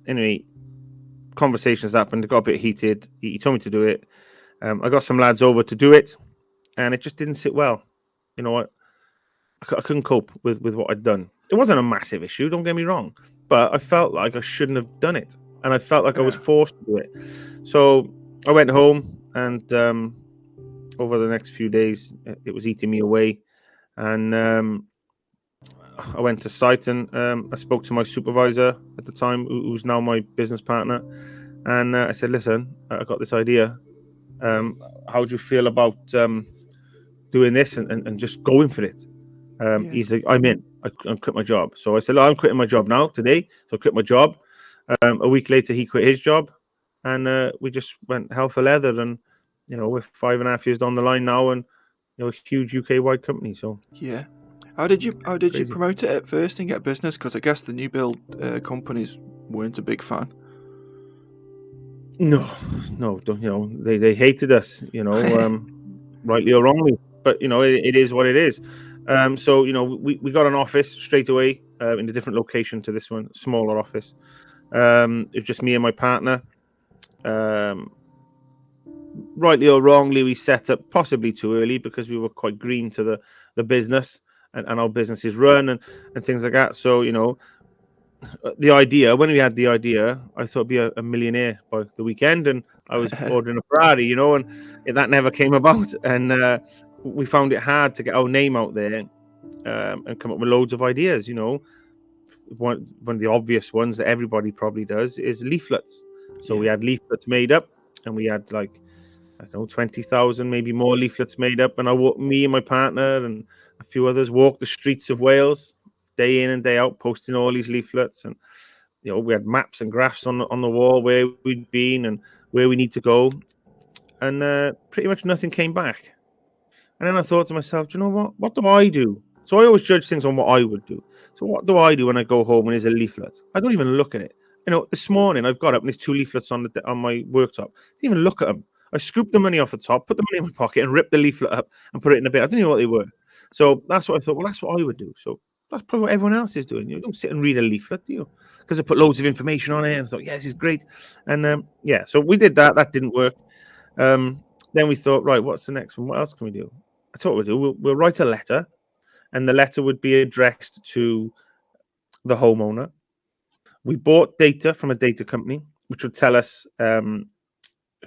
Anyway, conversations happened. It got a bit heated. He told me to do it. I got some lads over to do it. And it just didn't sit well. You know what? I couldn't cope with what I'd done. It wasn't a massive issue, don't get me wrong. But I felt like I shouldn't have done it. And I felt like I was forced to do it. So I went home, and over the next few days, it was eating me away. And I went to site, and I spoke to my supervisor at the time, who's now my business partner. And I said, listen, I got this idea. How do you feel about doing this and just going for it? He's like, I'm in. I quit my job. So I said, I'm quitting my job now today. So I quit my job. A week later, he quit his job, and we just went hell for leather. And we're 5.5 years down the line now, and a huge UK wide company. So yeah. How did you crazy. promote it at first and get business? Because I guess the new build companies weren't a big fan. No, they hated us, rightly or wrongly. But it is what it is. So we got an office straight away in a different location to this one, smaller office. It was just me and my partner. Rightly or wrongly, we set up possibly too early because we were quite green to the business and our business is run and things like that. So the idea, when we had the idea, I thought I'd be a millionaire by the weekend, and I was ordering a Ferrari, and that never came about. And we found it hard to get our name out there and come up with loads of ideas. One of the obvious ones that everybody probably does is leaflets. So we had leaflets made up, and we had 20,000, maybe more leaflets made up. And me and my partner and a few others walked the streets of Wales day in and day out, posting all these leaflets. And we had maps and graphs on the wall where we'd been and where we need to go. And pretty much nothing came back. And then I thought to myself, do you know what? What do I do? So I always judge things on what I would do. So what do I do when I go home and there's a leaflet? I don't even look at it. This morning I've got up and there's 2 leaflets on my worktop. I didn't even look at them. I scooped the money off the top, put the money in my pocket, and ripped the leaflet up and put it in a bin. I didn't know what they were. So that's what I thought. Well, that's what I would do. So that's probably what everyone else is doing. You don't sit and read a leaflet, do you? Because I put loads of information on it, and I thought, this is great. And so we did that. That didn't work. Then we thought, right, what's the next one? What else can we do? I thought we'll do. We'll write a letter, and the letter would be addressed to the homeowner. We bought data from a data company, which would tell us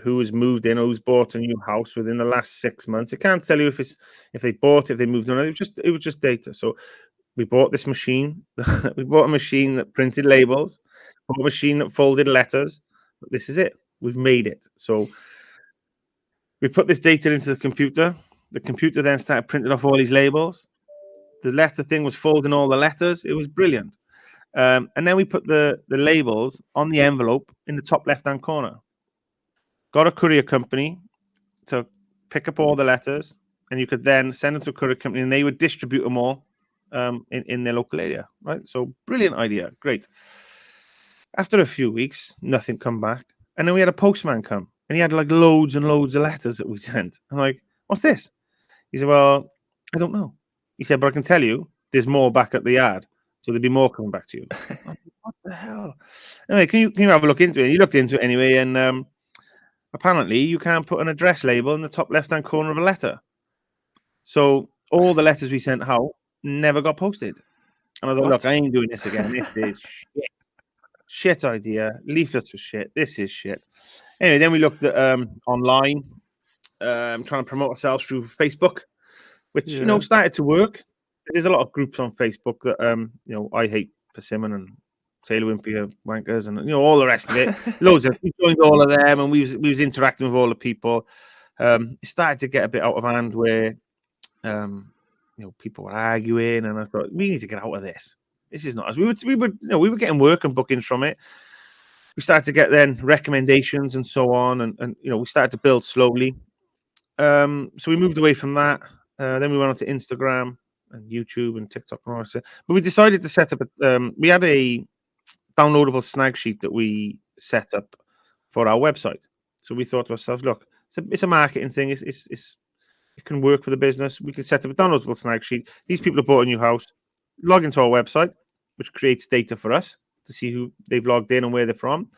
who has moved in or who's bought a new house within the last 6 months. It can't tell you if they bought, if they moved on. It was just data. So we bought this machine. We bought a machine that printed labels, bought a machine that folded letters. But this is it. We've made it. So we put this data into the computer. The computer then started printing off all these labels. The letter thing was folding all the letters. It was brilliant. And then we put the labels on the envelope in the top left-hand corner. Got a courier company to pick up all the letters, and you could then send them to a courier company, and they would distribute them all in their local area, right? So brilliant idea, great. After a few weeks, nothing come back, and then we had a postman come, and he had loads and loads of letters that we sent. I'm like, what's this? He said, well, I don't know. He said, but I can tell you, there's more back at the yard, so there'll be more coming back to you. Like, what the hell? Anyway, can you have a look into it? He looked into it anyway, and apparently, you can't put an address label in the top left-hand corner of a letter. So all the letters we sent out never got posted. And I was like, look, I ain't doing this again. This is shit. Shit idea. Leaflets were shit. This is shit. Anyway, then we looked at online, trying to promote ourselves through Facebook, which, started to work. There's a lot of groups on Facebook that, I hate Persimmon and Taylor Wimpey wankers and all the rest of it. Loads of we joined all of them, and we was interacting with all the people. It started to get a bit out of hand where people were arguing, and I thought we need to get out of this. This is not us. We were getting work and bookings from it. We started to get then recommendations and so on, and we started to build slowly. So we moved away from that. Then we went on to Instagram and YouTube and TikTok and all that. But we decided to set up we had a downloadable snag sheet that we set up for our website. So we thought to ourselves, look, it's a marketing thing. It can work for the business. We can set up a downloadable snag sheet. These people have bought a new house, log into our website, which creates data for us to see who they've logged in and where they're from.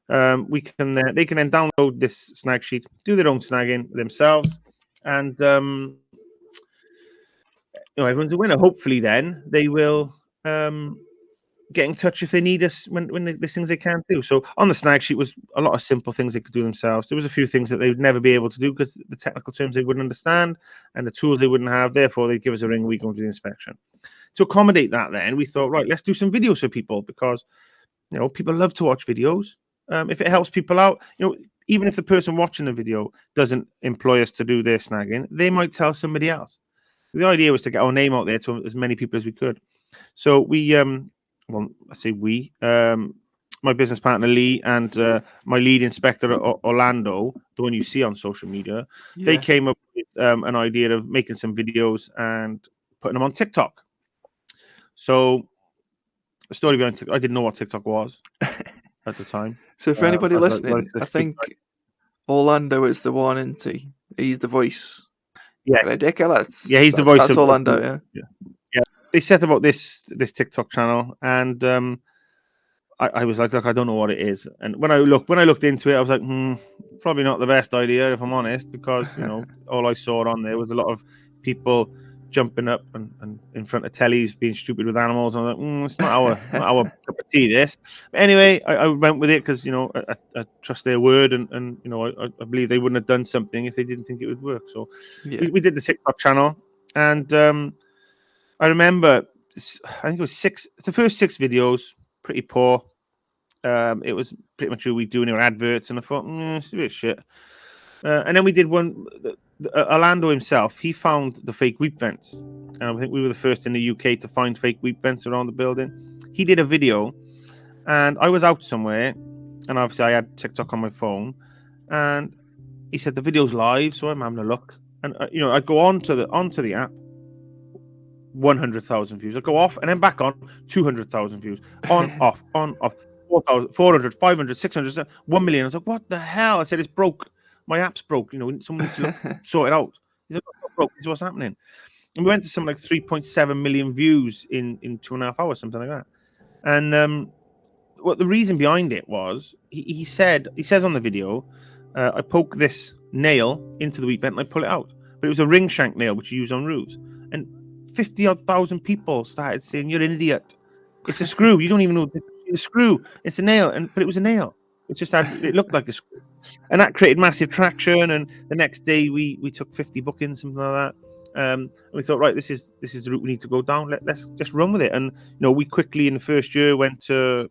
They can then download this snag sheet, do their own snagging themselves, and everyone's a winner. Hopefully, then they will get in touch if they need us when there's things they can't do. So on the snag sheet was a lot of simple things they could do themselves. There was a few things that they would never be able to do because the technical terms they wouldn't understand and the tools they wouldn't have. Therefore, they'd give us a ring. We go and do the inspection. To accommodate that, then we thought, right, let's do some videos for people because people love to watch videos. If it helps people out, even if the person watching the video doesn't employ us to do their snagging, they might tell somebody else. The idea was to get our name out there to as many people as we could. So we, my business partner Lee and my lead inspector Orlando, the one you see on social media, they came up with an idea of making some videos and putting them on TikTok. So the story behind TikTok, I didn't know what TikTok was at the time. So for anybody listening, I think Orlando is the one, isn't he? He's the voice. Yeah, ridiculous. Yeah, he's the voice. That's Orlando. Yeah. They set about this TikTok channel, and I was like, look, I don't know what it is. And when I looked into it, I was like, probably not the best idea, if I'm honest, because all I saw on there was a lot of people jumping up and in front of tellies being stupid with animals. And I was like, it's not our cup of tea, this. But anyway, I went with it because I trust their word, and I believe they wouldn't have done something if they didn't think it would work. So we did the TikTok channel, and I remember, I think it was the first 6 videos, pretty poor. It was pretty much we doing our adverts, and I thought, it's a bit shit. And then we did one. Orlando himself, he found the fake wheat vents, and I think we were the first in the UK to find fake wheat vents around the building. He did a video, and I was out somewhere, and obviously I had TikTok on my phone, and he said the video's live, so I'm having a look, and I go onto the app, 100,000 views. I go off and then back on, 200,000 views, on off, 4,000, 400, 500, 600, 1 million. I was like, what the hell? I said, it's broke. My app's broke. Someone needs to sort it out. He's like, it's broke. This is what's happening. And we went to something like 3.7 million views in 2.5 hours, something like that. And what the reason behind it was, he says on the video, I poke this nail into the wheat vent and I pull it out. But it was a ring shank nail, which you use on roofs. And 50,000 people started saying, you're an idiot. It's a screw. You don't even know it's a screw. It's a nail. But it was a nail. It looked like a screw. And that created massive traction. And the next day we took 50 bookings, something like that. And we thought, right, this is the route we need to go down. Let's just run with it. And we quickly in the first year went to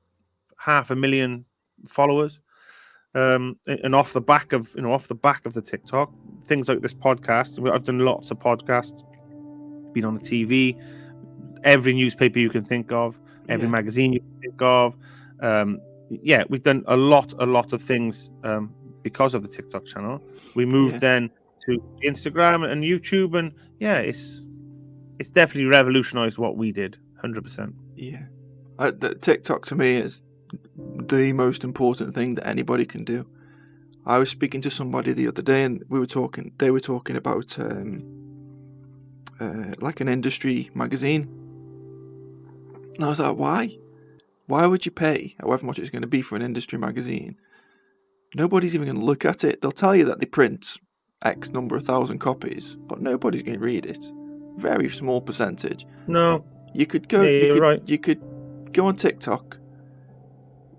500,000 followers. And off the back of the TikTok, things like this podcast. I've done lots of podcasts, been on the TV, every newspaper you can think of, every magazine you can think of. We've done a lot of things because of the TikTok channel. We moved then to Instagram and YouTube, and it's definitely revolutionized what we did, 100%. Yeah, the TikTok to me is the most important thing that anybody can do. I was speaking to somebody the other day, and they were talking about like an industry magazine, and I was like, why would you pay however much it's going to be for an industry magazine? Nobody's even going to look at it. They'll tell you that they print X number of thousand copies, but nobody's going to read it. Very small percentage. No, you could go. You could go on TikTok.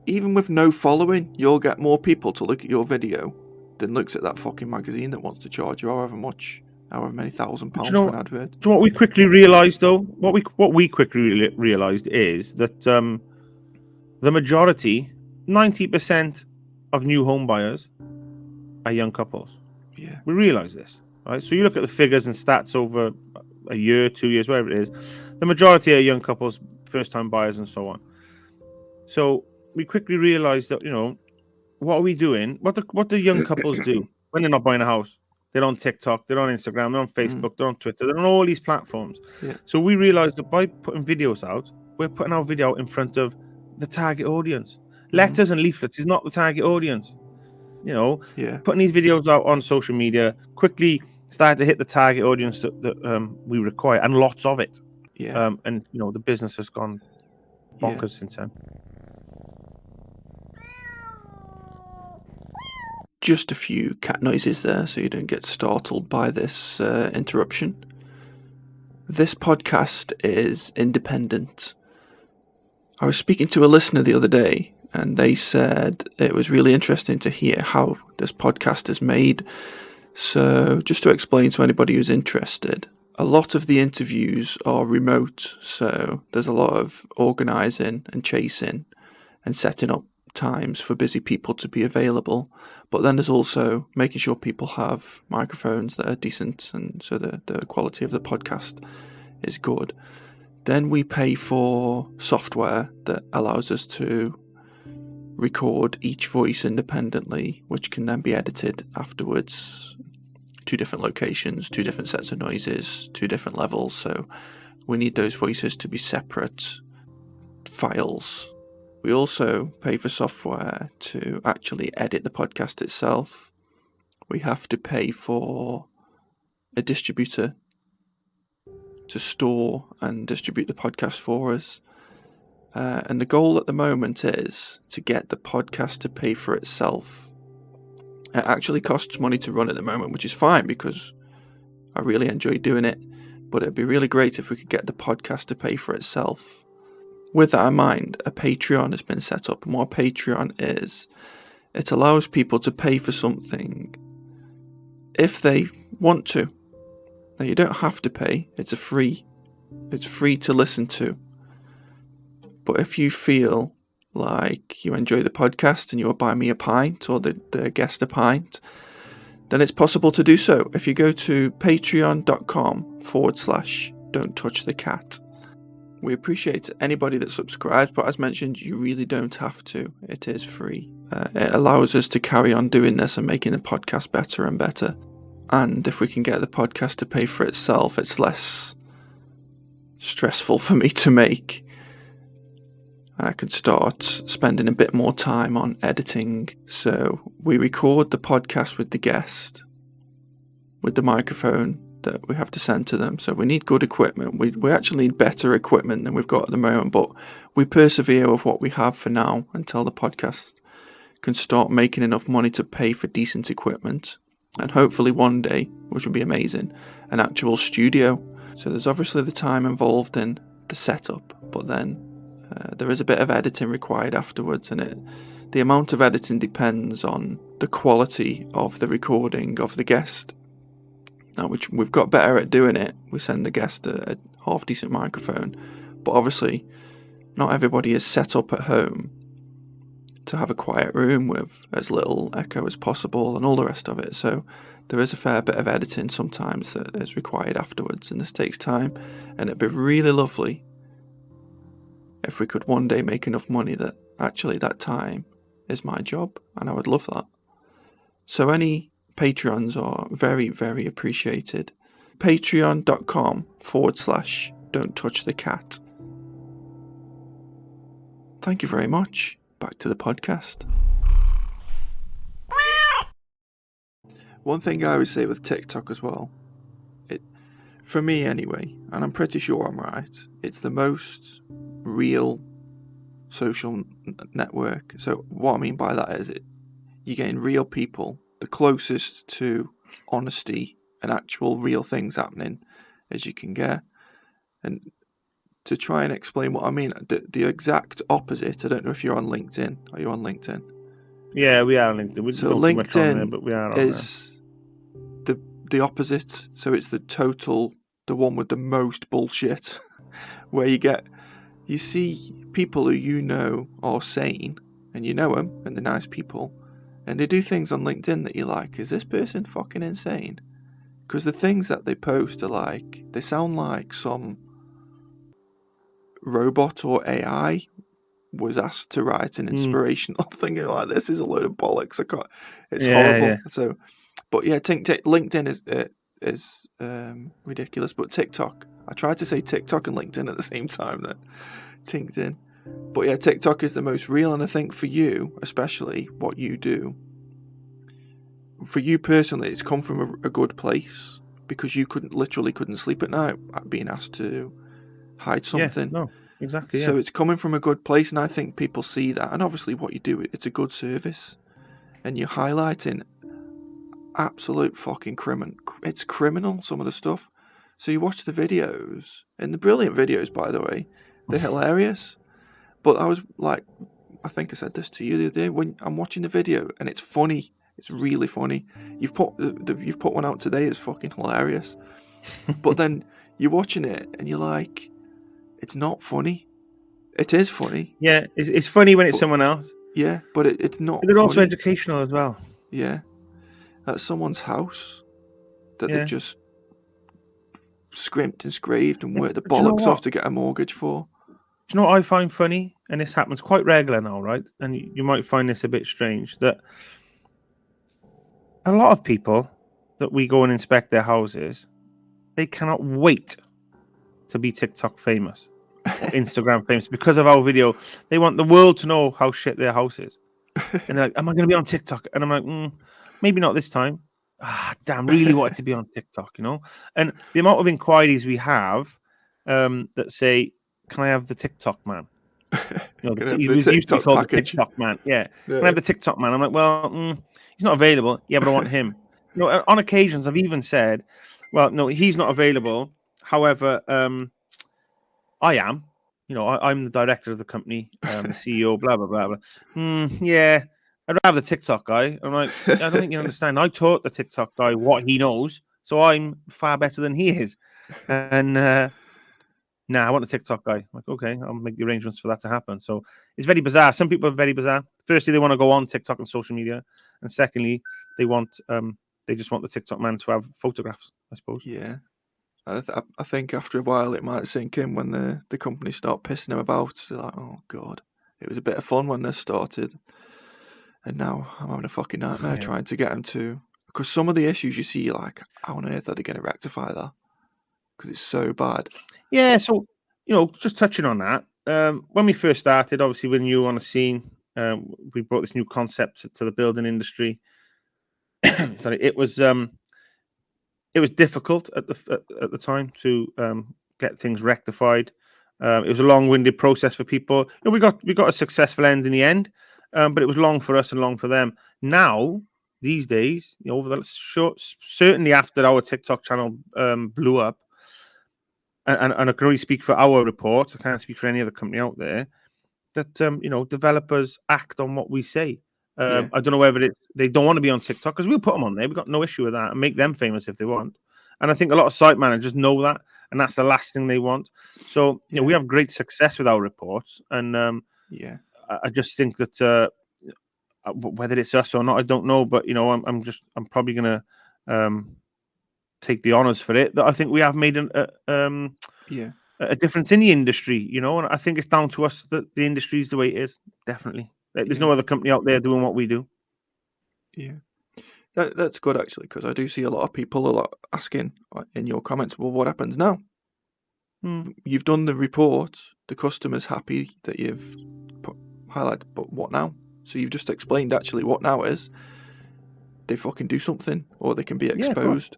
Even with no following, you'll get more people to look at your video than looks at that fucking magazine that wants to charge you however many £1,000 for an advert. Do you know what we quickly realised, though? What we quickly realised is that the majority, 90% of new home buyers are young couples. Yeah. We realise this, right? So you look at the figures and stats over a year, 2 years, whatever it is, the majority are young couples, first-time buyers and so on. So we quickly realised that, what are we doing? What do young couples do when they're not buying a house? They're on TikTok, they're on Instagram, they're on Facebook, they're on Twitter, they're on all these platforms. Yeah. So we realised that by putting videos out, we're putting our video out in front of the target audience. Letters and leaflets is not the target audience. Putting these videos out on social media quickly started to hit the target audience that we require, and lots of it. Yeah. And the business has gone bonkers since then. Just a few cat noises there so you don't get startled by this interruption. This podcast is independent. I was speaking to a listener the other day, and they said it was really interesting to hear how this podcast is made. So just to explain to anybody who's interested, a lot of the interviews are remote, so there's a lot of organising and chasing and setting up times for busy people to be available. But then there's also making sure people have microphones that are decent, and so the quality of the podcast is good. Then we pay for software that allows us to record each voice independently, which can then be edited afterwards. 2 different locations, 2 different sets of noises, 2 different levels. So we need those voices to be separate files. We also pay for software to actually edit the podcast itself. We have to pay for a distributor to store and distribute the podcast for us. And the goal at the moment is to get the podcast to pay for itself. It actually costs money to run at the moment, which is fine because I really enjoy doing it. But it'd be really great if we could get the podcast to pay for itself. With that in mind, a Patreon has been set up. And what a Patreon is, it allows people to pay for something if they want to. Now, you don't have to pay. It's free to listen to. But if you feel like you enjoy the podcast and you will buy me a pint or the guest a pint, then it's possible to do so if you go to patreon.com/don't touch the cat. We appreciate anybody that subscribes, but as mentioned, you really don't have to. It is free. It allows us to carry on doing this and making the podcast better and better. And if we can get the podcast to pay for itself, it's less stressful for me to make. And I can start spending a bit more time on editing. So we record the podcast with the guest, with the microphone that we have to send to them. So we need good equipment. We actually need better equipment than we've got at the moment, but we persevere with what we have for now until the podcast can start making enough money to pay for decent equipment. And hopefully one day, which would be amazing, an actual studio. So there's obviously the time involved in the setup, but then there is a bit of editing required afterwards, and the amount of editing depends on the quality of the recording of the guest. Now, we've got better at doing it. We send the guest a half-decent microphone, but obviously not everybody is set up at home to have a quiet room with as little echo as possible and all the rest of it. So there is a fair bit of editing sometimes that is required afterwards, and this takes time, and it'd be really lovely if we could one day make enough money that actually that time is my job, and I would love that. So any Patreons are very, very appreciated. Patreon.com/don't touch the cat. Thank you very much. Back to the podcast. One thing I would say with TikTok as well, for me anyway, and I'm pretty sure I'm right, it's the most real social network. So what I mean by that is you're getting real people, the closest to honesty and actual real things happening as you can get. And to try and explain what I mean, the exact opposite, I don't know if you're on LinkedIn. Are you on LinkedIn? Yeah, we are on LinkedIn. So LinkedIn there, but we are on is the opposite. So it's the one with the most bullshit, where you see people who you know are sane, and you know them, and they're nice people, and they do things on LinkedIn that you're like, is this person fucking insane? Because the things that they post are like, they sound like some robot or AI was asked to write an inspirational thing. You're like, this is a load of bollocks. It's horrible. Yeah. So, but yeah, LinkedIn is ridiculous. But TikTok, I tried to say TikTok and LinkedIn at the same time. Then LinkedIn, but yeah, TikTok is the most real. And I think for you, especially what you do, for you personally, it's come from a good place, because you couldn't sleep at night being asked to hide something. Yeah, no, exactly. So it's coming from a good place, and I think people see that. And obviously what you do, it's a good service, and you're highlighting absolute fucking it's criminal, some of the stuff. So you watch the videos, and the brilliant videos, by the way, they're hilarious. But I was like, I think I said this to you the other day, when I'm watching the video and it's funny, it's really funny. You've put one out today, it's fucking hilarious. But then you're watching it and you're like, it's not funny. It is funny. Yeah, it's funny when it's someone else. Yeah, but it's not But they're also funny. educational as well. Yeah. At someone's house that Yeah. they've just scrimped and scraped and worked the But do you know bollocks off what? to get a mortgage for. Do you know what I find funny? And this happens quite regular now, right? And you might find this a bit strange, that a lot of people that we go and inspect their houses, they cannot wait to be TikTok famous or Instagram famous because of our video. They want the world to know how shit their house is. And they're like, am I going to be on TikTok? And I'm like, maybe not this time. Damn, really wanted to be on TikTok, you know? And the amount of inquiries we have that say, can I have the TikTok man? You know, he used to be called the TikTok man. Yeah. Can I have the TikTok man? I'm like, well, he's not available. Yeah, but I want him. You know, on occasions, I've even said, well, no, he's not available. However, I am. You know, I'm the director of the company, the CEO, blah, blah, blah, blah. Yeah, I'd rather the TikTok guy. I'm like, I don't think you understand. I taught the TikTok guy what he knows, so I'm far better than he is. And I want a TikTok guy. I'm like, okay, I'll make the arrangements for that to happen. So it's very bizarre. Some people are very bizarre. Firstly, they want to go on TikTok and social media, and secondly, they just want the TikTok man to have photographs, I suppose. Yeah. I think after a while it might sink in when the company start pissing them about. They're like, oh God, it was a bit of fun when this started, and now I'm having a fucking nightmare trying to get them to. Because some of the issues you see, you're like, how on earth are they going to rectify that? Because it's so bad. Yeah, so, you know, just touching on that, when we first started, obviously when you were on the scene, we brought this new concept to the building industry. Sorry, it was difficult at the time to get things rectified. It was a long-winded process for people. You know, we got a successful end in the end, but it was long for us and long for them. Now, these days, you know, over the short, certainly after our TikTok channel blew up, and I can only speak for our reports. I can't speak for any other company out there. That you know, developers act on what we say. I don't know whether it's they don't want to be on TikTok, because we'll put them on there. We've got no issue with that, and make them famous if they want. And I think a lot of site managers know that, and that's the last thing they want. So you know, we have great success with our reports, and I just think that whether it's us or not, I don't know. But you know, I'm probably gonna take the honors for it. That I think we have made a difference in the industry, you know, and I think it's down to us that the industry is the way it is. Definitely, there's no other company out there doing what we do. Yeah, that's good actually, because I do see a lot of people asking in your comments, well, what happens now? You've done the report, the customer's happy that you've highlighted, but what now? So you've just explained actually what now is. They fucking do something, or they can be exposed.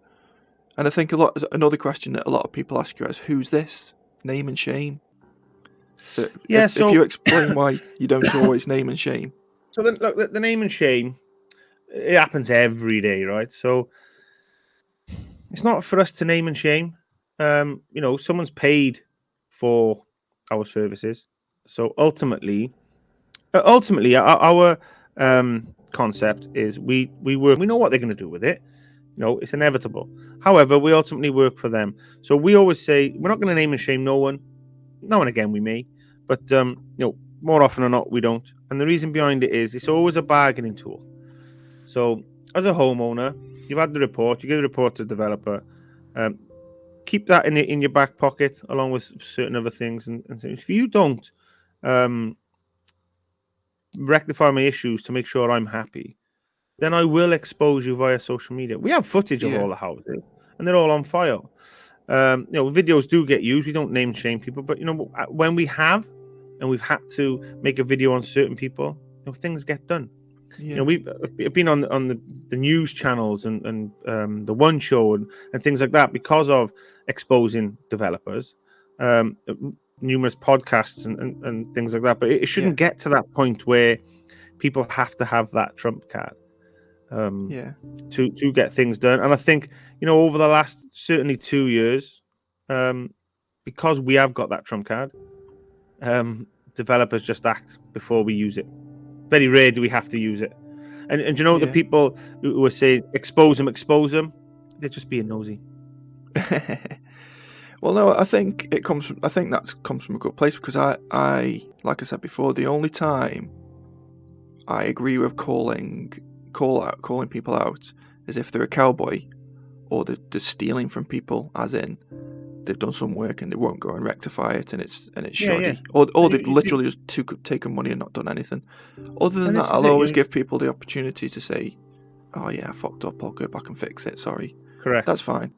And I think another question that a lot of people ask you is, who's this? Name and shame. If you explain why you don't always name and shame. So then, look, the name and shame, it happens every day, right? So it's not for us to name and shame. You know, someone's paid for our services. So ultimately, our concept is we work. We know what they're going to do with it. You know, it's inevitable. However, we ultimately work for them. So we always say we're not going to name and shame no one. Now and again we may, but you know, more often than not we don't. And the reason behind it is it's always a bargaining tool. So as a homeowner, you've had the report. You give the report to the developer. Keep that in your back pocket along with certain other things. And if you don't rectify my issues to make sure I'm happy, then I will expose you via social media. We have footage of all the houses, and they're all on file. You know, videos do get used. We don't name shame people, but you know, when we have, and we've had to make a video on certain people, you know, things get done. You know, we've been on the news channels and the One Show and things like that because of exposing developers. Numerous podcasts and things like that, but it shouldn't get to that point where people have to have that trump card to get things done. And I think, you know, over the last certainly 2 years, because we have got that trump card, developers just act before we use it. Very rare do we have to use it. And you know, the people who are saying expose them, they're just being nosy. Well, no, I think that comes from a good place, because I like I said before, the only time I agree with calling people out as if they're a cowboy, or they're stealing from people, as in they've done some work and they won't go and rectify it, and it's shoddy, or they've literally just taken money and not done anything. Other than that, I'll always give people the opportunity to say, "Oh yeah, I fucked up. I'll go back and fix it. Sorry." Correct. That's fine.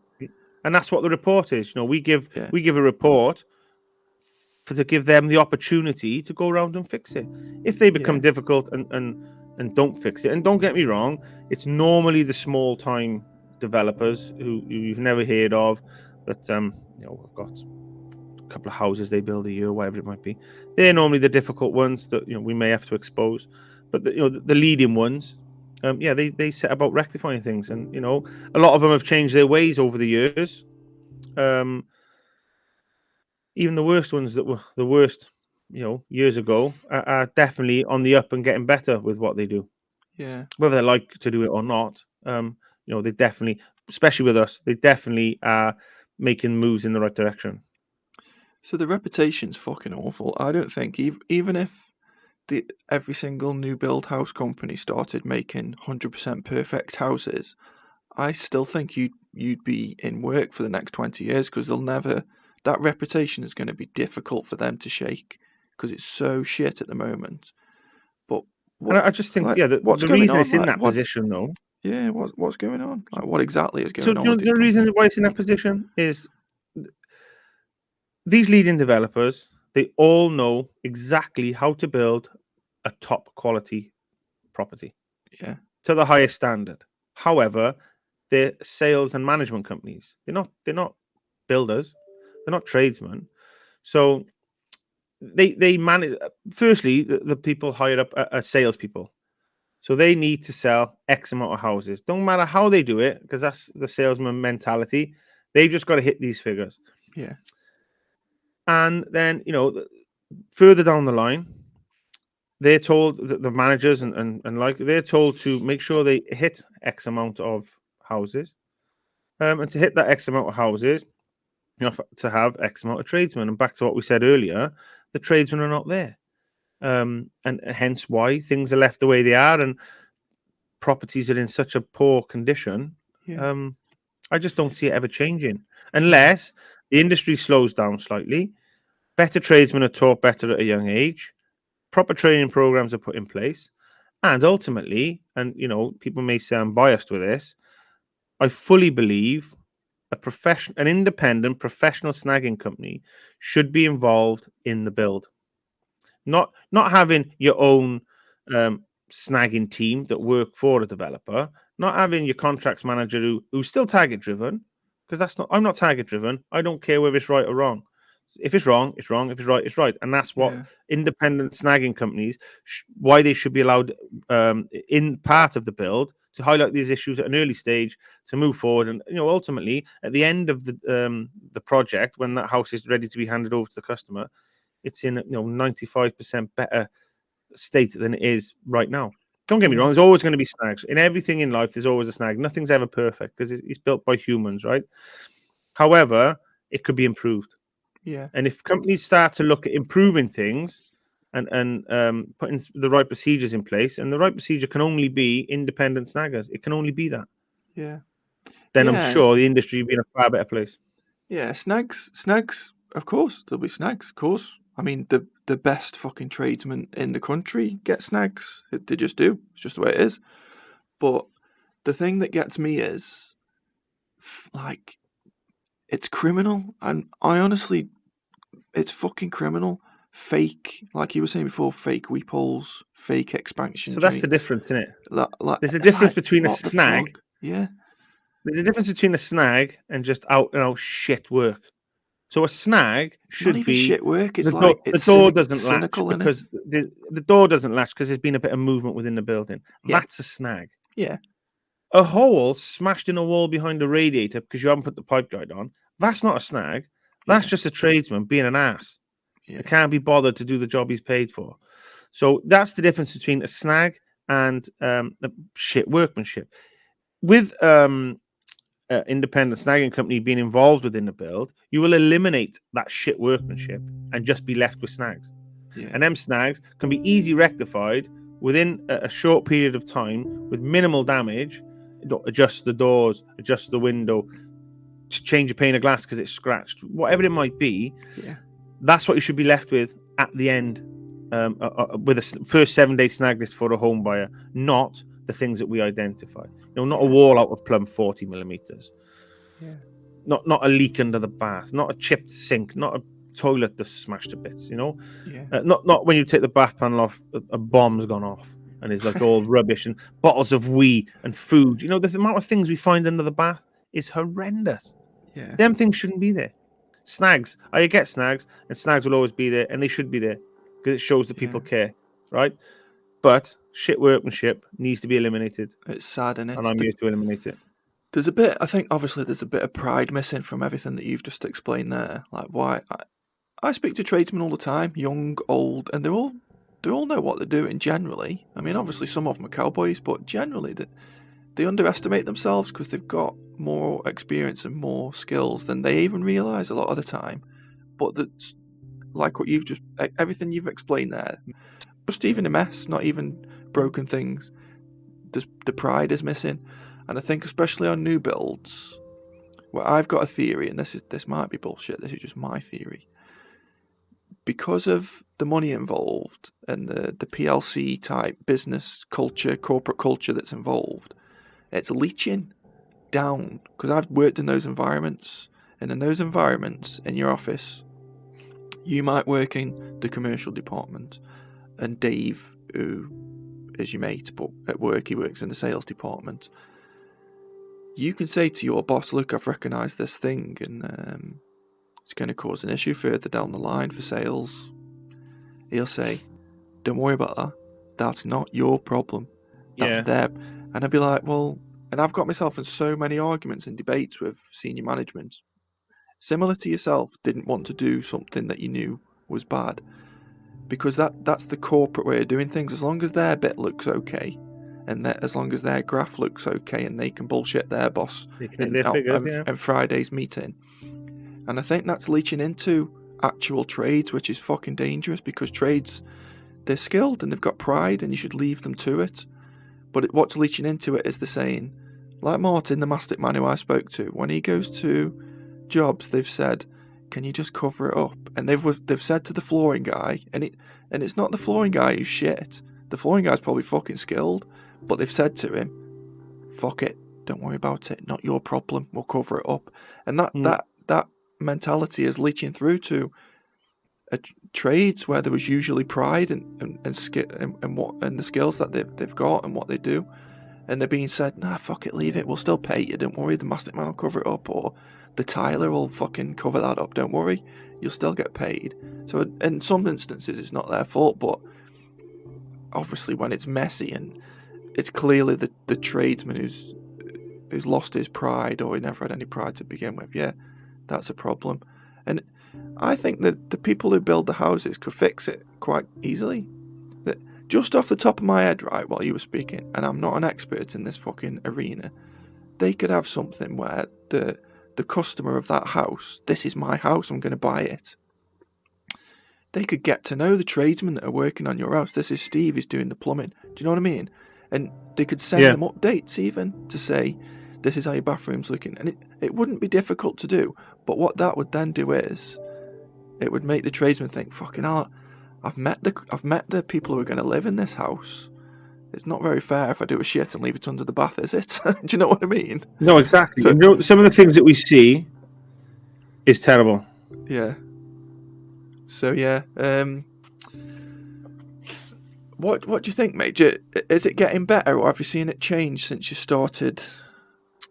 And that's what the report is. We give a report to give them the opportunity to go around and fix it. If they become difficult and don't fix it, and don't get me wrong, it's normally the small time developers who you've never heard of, that have got a couple of houses they build a year, whatever it might be. They're normally the difficult ones that we may have to expose. But the leading ones, they set about rectifying things, and a lot of them have changed their ways over the years. Even the worst ones that were the worst, years ago, are definitely on the up and getting better with what they do. Yeah. Whether they like to do it or not, they definitely, especially with us, they definitely are making moves in the right direction. So the reputation's fucking awful. I don't think even if every single new build house company started making 100% perfect houses, I still think you'd be in work for the next 20 years, because that reputation is going to be difficult for them to shake, because it's so shit at the moment. But I just think, the reason it's in that position, though. Yeah, what's going on? Like, what exactly is going on? So the reason why it's in that position is these leading developers, they all know exactly how to build a top quality property, to the highest standard. However, they're sales and management companies. They're not builders. They're not tradesmen. So they manage. Firstly, the people hired up are salespeople. So they need to sell X amount of houses. Don't matter how they do it, because that's the salesman mentality. They've just got to hit these figures. Yeah. And then, further down the line, they're told, the managers and they're told to make sure they hit X amount of houses. And to hit that X amount of houses, to have X amount of tradesmen. And back to what we said earlier, the tradesmen are not there. And hence why things are left the way they are, and properties are in such a poor condition. I just don't see it ever changing unless the industry slows down slightly, better tradesmen are taught better at a young age, proper training programs are put in place, and ultimately, and people may say I'm biased with this, I fully believe an independent professional snagging company should be involved in the build. Not having your own snagging team that work for a developer, not having your contracts manager who's still target driven, because I'm not target driven. I don't care whether it's right or wrong. If it's wrong, it's wrong. If it's right, it's right. And that's what independent snagging companies, why they should be allowed in part of the build to highlight these issues at an early stage to move forward. And ultimately, at the end of the project, when that house is ready to be handed over to the customer, it's in 95% better state than it is right now. Don't get me wrong, there's always going to be snags. In everything in life, there's always a snag. Nothing's ever perfect because it's built by humans, right? However, it could be improved. Yeah. And if companies start to look at improving things and putting the right procedures in place, and the right procedure can only be independent snaggers. It can only be that. Yeah. Then I'm sure the industry will be in a far better place. Yeah, snags, of course, there'll be snags, of course. I mean, the best fucking tradesmen in the country get snags. They just do. It's just the way it is. But the thing that gets me is, like, it's criminal. And I honestly, it's fucking criminal. Fake, like you were saying before, fake weepholes, fake expansion. So that's the difference, isn't it? There's a like, difference between a snag. Yeah. There's a difference between a snag and just out and out shit work. So a snag should not even be shit work. It's the door doesn't latch because the door doesn't latch because there's been a bit of movement within the building. Yeah. That's a snag. Yeah. A hole smashed in a wall behind a radiator because you haven't put the pipe guide on. That's not a snag. That's just a tradesman being an ass. He can't be bothered to do the job he's paid for. So that's the difference between a snag and shit workmanship. With independent snagging company being involved within the build, you will eliminate that shit workmanship and just be left with snags. Yeah. And them snags can be easily rectified within a short period of time with minimal damage, adjust the doors, adjust the window, change a pane of glass because it's scratched, whatever it might be. Yeah. That's what you should be left with at the end, with a first 7-day snag list for a home buyer, not the things that we identify. Not a wall out of plumb 40 millimeters. Yeah. Not a leak under the bath, not a chipped sink, not a toilet that's smashed to bits. Yeah. Not when you take the bath panel off, a bomb's gone off and it's like all rubbish and bottles of wee and food. The amount of things we find under the bath is horrendous. Yeah. Them things shouldn't be there. Snags, I get snags, and snags will always be there, and they should be there because it shows that people care, right? But shit workmanship needs to be eliminated. It's sad, and I'm here to eliminate it. There's a bit, I think, obviously, there's a bit of pride missing from everything that you've just explained there. Like, why I speak to tradesmen all the time, young, old, and they all know what they're doing generally. I mean, obviously, some of them are cowboys, but generally, they underestimate themselves because they've got more experience and more skills than they even realise a lot of the time. But that's like what everything you've explained there, just even a mess, not even broken things. The pride is missing. And I think especially on new builds, where I've got a theory, and this might be bullshit, this is just my theory. Because of the money involved and the PLC type business culture, corporate culture that's involved, it's leaching down. Because I've worked in those environments, and in those environments, in your office, you might work in the commercial department, and Dave, who is your mate, but at work he works in the sales department. You can say to your boss, look, I've recognised this thing, and it's going to cause an issue further down the line for sales. He'll say, don't worry about that. That's not your problem. That's them. And I'd be like, well, and I've got myself in so many arguments and debates with senior management, similar to yourself, didn't want to do something that you knew was bad. Because that's the corporate way of doing things. As long as their bit looks okay, and as long as their graph looks okay, and they can bullshit their boss in Friday's meeting. And I think that's leaching into actual trades, which is fucking dangerous, because trades, they're skilled and they've got pride, and you should leave them to it. But what's leaching into it is the saying, like Martin, the mastic man who I spoke to, when he goes to jobs, they've said, can you just cover it up? And they've said to the flooring guy, and it's not the flooring guy who's shit. The flooring guy's probably fucking skilled, but they've said to him, fuck it, don't worry about it, not your problem, we'll cover it up. And that mentality is leaching through to trades where there was usually pride and the skills that they've got and what they do, and they're being said, nah, fuck it, leave it, we'll still pay you, don't worry, the mastic man will cover it up, or the tiler will fucking cover that up, don't worry, you'll still get paid. So in some instances it's not their fault, but obviously when it's messy and it's clearly the tradesman who's lost his pride, or he never had any pride to begin with, that's a problem. And I think that the people who build the houses could fix it quite easily. That just off the top of my head, right, while you were speaking, and I'm not an expert in this fucking arena, they could have something where the customer of that house, this is my house, I'm going to buy it. They could get to know the tradesmen that are working on your house. This is Steve, he's doing the plumbing. Do you know what I mean? And they could send them updates even to say, this is how your bathroom's looking. And it wouldn't be difficult to do. But what that would then do is, it would make the tradesman think, fucking hell, I've met the people who are going to live in this house. It's not very fair if I do a shit and leave it under the bath, is it? Do you know what I mean? No, exactly. So, some of the things that we see is terrible. Yeah. So yeah, what do you think, mate? Is it getting better, or have you seen it change since you started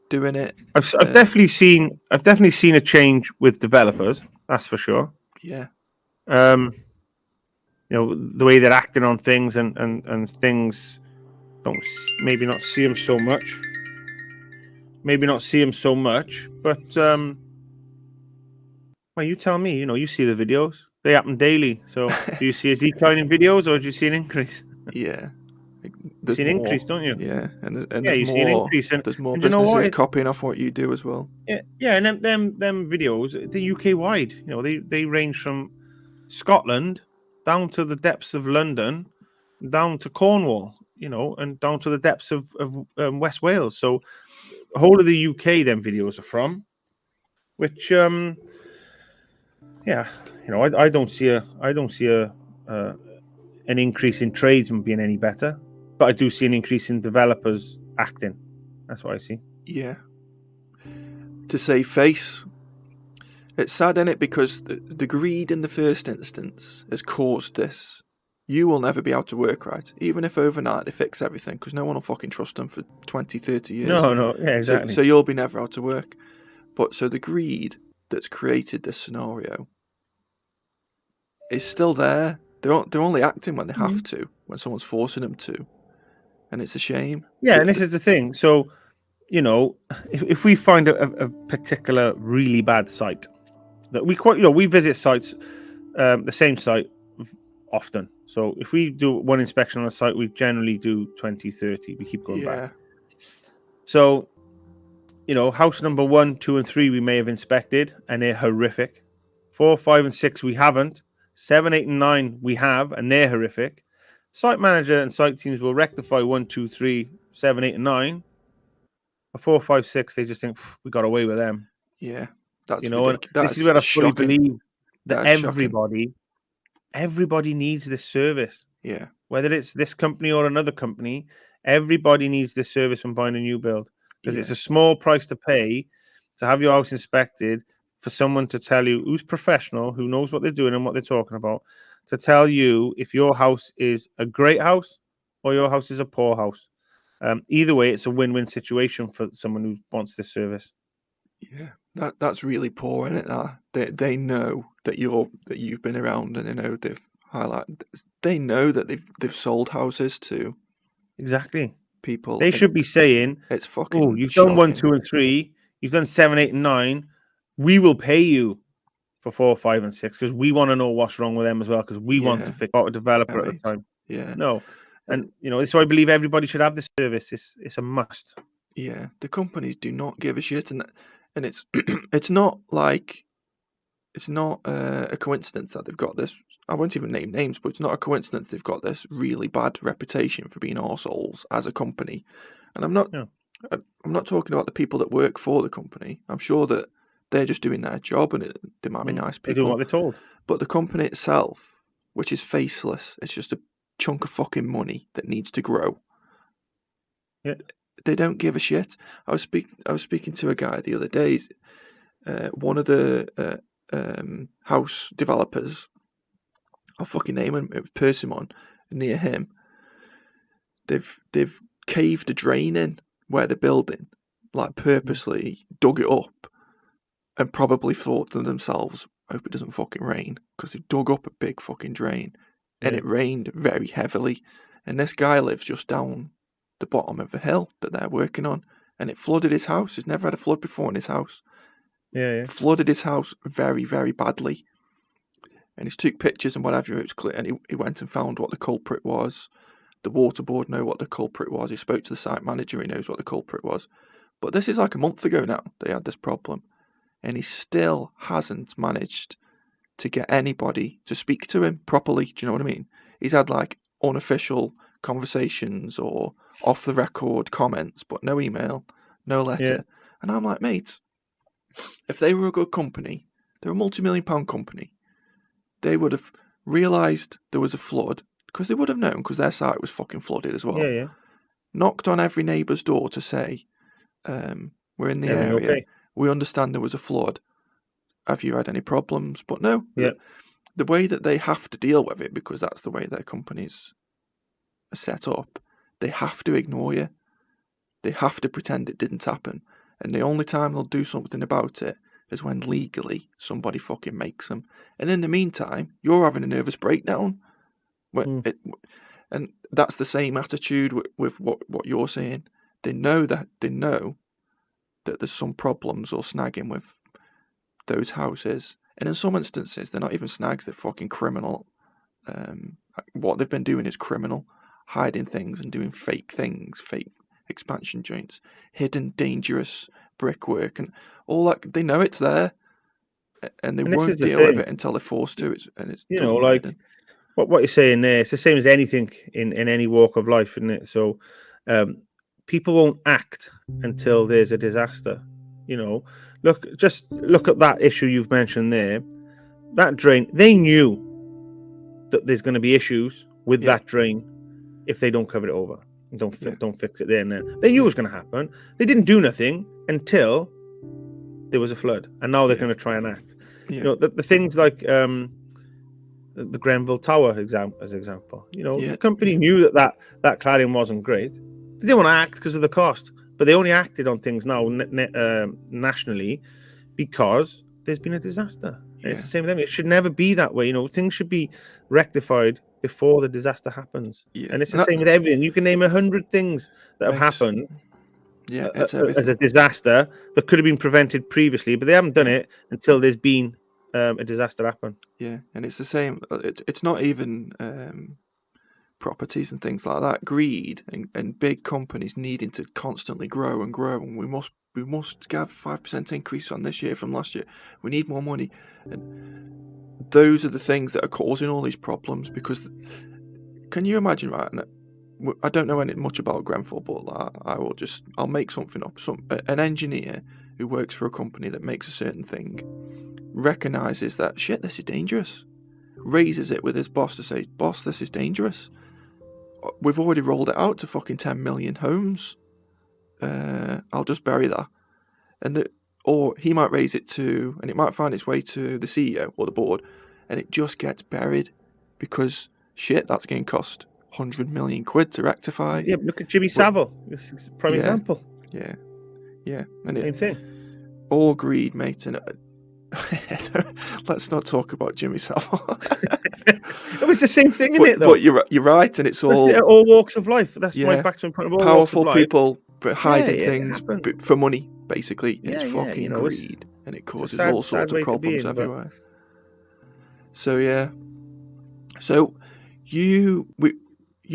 doing it? I've definitely seen a change with developers. That's for sure. Yeah. The way they're acting on things and things don't maybe not see them so much. But well, you tell me. You see the videos. They happen daily. So, do you see a decline in videos, or do you see an increase? Yeah, you see an increase, don't you? Yeah, and you see an increase, and there's more businesses copying off what you do as well. Yeah, and them videos, the UK wide. They range from Scotland down to the depths of London, down to Cornwall, and down to the depths of West Wales. So the whole of the UK, them videos are from, which I don't see an increase in tradesmen being any better, but I do see an increase in developers acting. That's what I see. Yeah. To save face. It's sad, isn't it? Because the greed in the first instance has caused this. You will never be able to work right, even if overnight they fix everything, because no one will fucking trust them for 20, 30 years. No, yeah, exactly. So you'll be never able to work. But so the greed that's created this scenario is still there. They're only acting when they have to, when someone's forcing them to. And it's a shame. Yeah, and this is the thing. So, if we find a particular really bad site that we visit sites, the same site often. So if we do one inspection on a site, we generally do 20, 30. We keep going back. So, house number 1, 2, and 3 we may have inspected, and they're horrific. 4, 5, and 6 we haven't. 7, 8, and 9 we have, and they're horrific. Site manager and site teams will rectify 1, 2, 3, 7, 8, and 9. 4, 5, 6, they just think we got away with them. Yeah, that's this is what I fully believe that everybody needs this service. Yeah, whether it's this company or another company, everybody needs this service when buying a new build, because it's a small price to pay to have your house inspected, for someone to tell you, who's professional, who knows what they're doing and what they're talking about, to tell you if your house is a great house or your house is a poor house. Either way, it's a win-win situation for someone who wants this service. Yeah, that's really poor, isn't it? They know that you've been around, and they know they've highlighted. They know that they've sold houses to people. They should be saying, it's fucking. Oh, you've done 1, 2, and 3. You've done 7, 8, and 9. We will pay you for 4, 5, and 6 because we want to know what's wrong with them as well, because we want to fix out a developer at the time. Yeah. No. And that's why I believe everybody should have this service. It's a must. Yeah. The companies do not give a shit, and it's it's not like it's not a coincidence that they've got this. I won't even name names, but it's not a coincidence they've got this really bad reputation for being arseholes as a company. And I'm not talking about the people that work for the company. I'm sure that they're just doing their job, and they might be nice people. They do what they're told. But the company itself, which is faceless, it's just a chunk of fucking money that needs to grow. Yeah. They don't give a shit. I was speaking to a guy the other day. One of the house developers, I'll fucking name him. It was Persimmon near him. They've caved a drain in where they're building, like purposely dug it up, and probably thought to themselves, hope it doesn't fucking rain, because they've dug up a big fucking drain, and it rained very heavily. And this guy lives just down the bottom of the hill that they're working on, and it flooded his house. He's never had a flood before in his house. Yeah. Flooded his house very, very badly. And he took pictures and whatever, it was clear, and he went and found what the culprit was. The water board know what the culprit was. He spoke to the site manager, he knows what the culprit was. But this is like a month ago now, they had this problem. And he still hasn't managed to get anybody to speak to him properly. Do you know what I mean? He's had like unofficial conversations or off the record comments, but no email, no letter. Yeah. And I'm like, mate, if they were a good company, they're a multi-million-pound company, they would have realised there was a flood, because they would have known, because their site was fucking flooded as well. Yeah. Knocked on every neighbour's door to say, we're in the area. Okay. We understand there was a flood. Have you had any problems? But no. Yeah. The way that they have to deal with it, because that's the way their companies are set up, they have to ignore you. They have to pretend it didn't happen. And the only time they'll do something about it is when legally somebody fucking makes them. And in the meantime, you're having a nervous breakdown. And that's the same attitude with what you're saying. They know that there's some problems or snagging with those houses, and in some instances they're not even snags, they're fucking criminal. What they've been doing is criminal, hiding things and doing fake things, fake expansion joints, hidden dangerous brickwork and all that. They know it's there, and they won't deal with it until they're forced to. It's what you're saying there, it's the same as anything in any walk of life, isn't it? So people won't act until there's a disaster. Look at that issue you've mentioned there. That drain, they knew that there's going to be issues with that drain if they don't cover it over and don't fix it there and then. They knew it was going to happen. They didn't do nothing until there was a flood, and now they're going to try and act. The things like the Grenville Tower as example. The company knew that cladding wasn't great. They didn't want to act because of the cost, but they only acted on things now nationally because there's been a disaster. It's the same thing. It should never be that way. Things should be rectified before the disaster happens. And it's the same with everything. You can name 100 things that have happened as a disaster that could have been prevented previously, but they haven't done it until there's been a disaster happen. Yeah, and it's the same. It's not even properties and things like that. Greed and big companies needing to constantly grow and grow, and we must have 5% increase on this year from last year. We need more money, and those are the things that are causing all these problems. Because can you imagine, right? And I don't know much about Grenfell, but I'll make something up. An engineer who works for a company that makes a certain thing recognizes that shit, this is dangerous, raises it with his boss to say, boss, this is dangerous. We've already rolled it out to fucking 10 million homes. I'll just bury that. Or he might raise it to, and it might find its way to the CEO or the board, and it just gets buried because shit, that's going to cost 100 million quid to rectify. Yeah, look at Jimmy Savile. This is a prime example. Yeah. And same thing. All greed, mate. And let's not talk about Jimmy Savile. It was the same thing, isn't it? Though. But you're right, and it's all walks of life. That's my back to my point. All powerful walks of people but hiding things for money. Basically, it's fucking greed, and it causes all sorts of problems everywhere. So you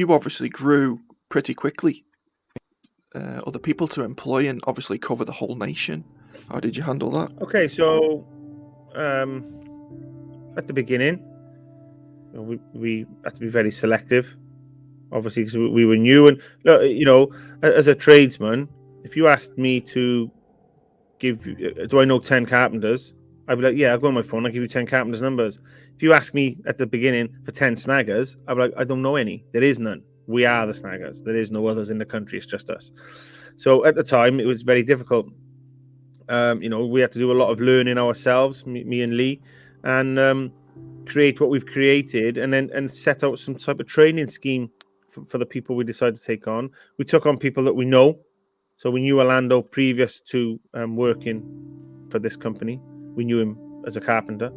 obviously grew pretty quickly. Other people to employ and obviously cover the whole nation. How did you handle that? Okay, so at the beginning, we had to be very selective, obviously, because we were new. And as a tradesman, if you asked me to do I know 10 carpenters? I'd be like, yeah, I'll go on my phone, I'll give you 10 carpenters' numbers. If you ask me at the beginning for 10 snaggers, I'd be like, I don't know any. There is none. We are the snaggers. There is no others in the country. It's just us. So at the time, it was very difficult. We had to do a lot of learning ourselves, me and Lee, and create what we've created, and set out some type of training scheme for the people we decided to take on. We took on people that we know. So we knew Orlando previous to working for this company. We knew him as a carpenter.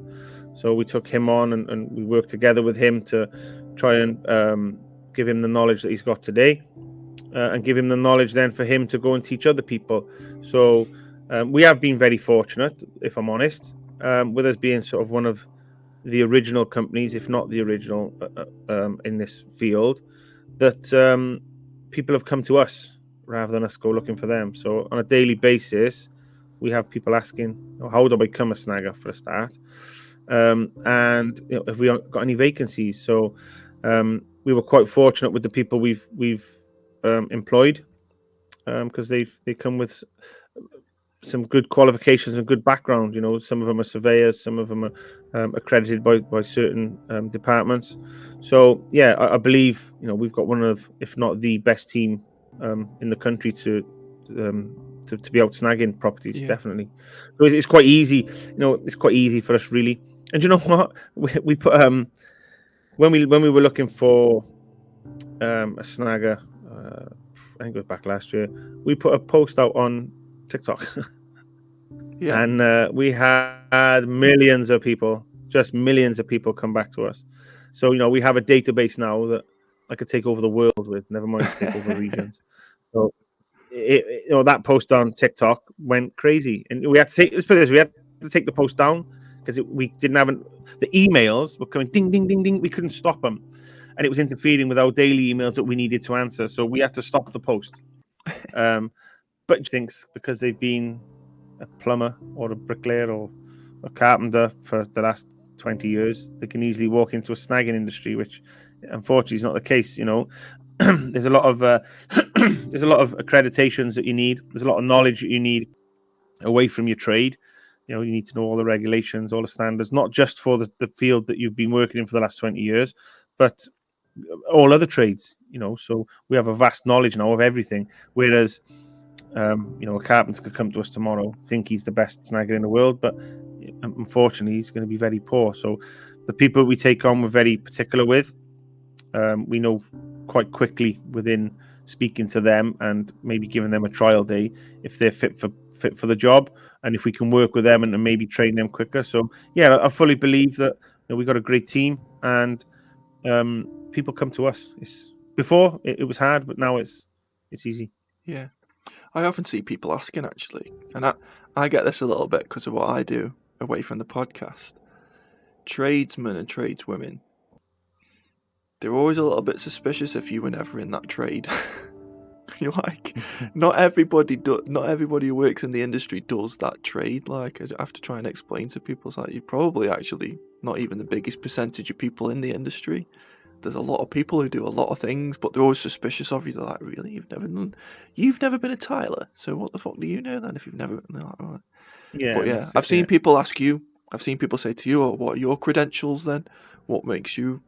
So we took him on and we worked together with him to try and give him the knowledge that he's got today, and give him the knowledge then for him to go and teach other people. So we have been very fortunate, if I'm honest, with us being sort of one of the original companies, if not the original in this field, that people have come to us rather than us go looking for them. So on a daily basis, we have people asking, how do I become a snagger for a start? And if we got any vacancies. So we were quite fortunate with the people we've employed, because they come with some good qualifications and good background. Some of them are surveyors, some of them are accredited by certain departments. So I believe we've got one of, if not the best team in the country to be out snagging properties. Definitely. So it's quite easy. It's quite easy for us, really. And you know what? We put when we were looking for a snagger, I think it was back last year, we put a post out on TikTok. And we had millions of people come back to us. So we have a database now that I could take over the world with, never mind take over regions. So that post on TikTok went crazy, and we had to take the post down because we didn't have the emails were coming ding ding ding ding. We couldn't stop them, and it was interfering with our daily emails that we needed to answer. So we had to stop the post. But thinks because they've been a plumber or a bricklayer or a carpenter for the last 20 years, they can easily walk into a snagging industry, which unfortunately is not the case. There's a lot of there's a lot of accreditations that you need. There's a lot of knowledge that you need away from your trade. You need to know all the regulations, all the standards, not just for the field that you've been working in for the last 20 years, but all other trades. So we have a vast knowledge now of everything. Whereas, a carpenter could come to us tomorrow, think he's the best snagger in the world, but unfortunately, he's going to be very poor. So the people we take on, we're very particular with. We know quite quickly within speaking to them and maybe giving them a trial day if they're fit for the job, and if we can work with them and maybe train them quicker. So yeah, I fully believe that we've got a great team, and people come to us. Before it was hard, but now it's easy. Yeah, I often see people asking, actually, and I get this a little bit because of what I do away from the podcast. Tradesmen and tradeswomen, they're always a little bit suspicious if you were never in that trade. You're like, not everybody who works in the industry does that trade. Like, I have to try and explain to people, it's like, you're probably actually not even the biggest percentage of people in the industry. There's a lot of people who do a lot of things, but they're always suspicious of you. They're like, really? You've never been a tiler, so what the fuck do you know then if you've never been? Like, all right. Yeah. But yeah, I've seen people ask you, I've seen people say to you, oh, what are your credentials then? What makes you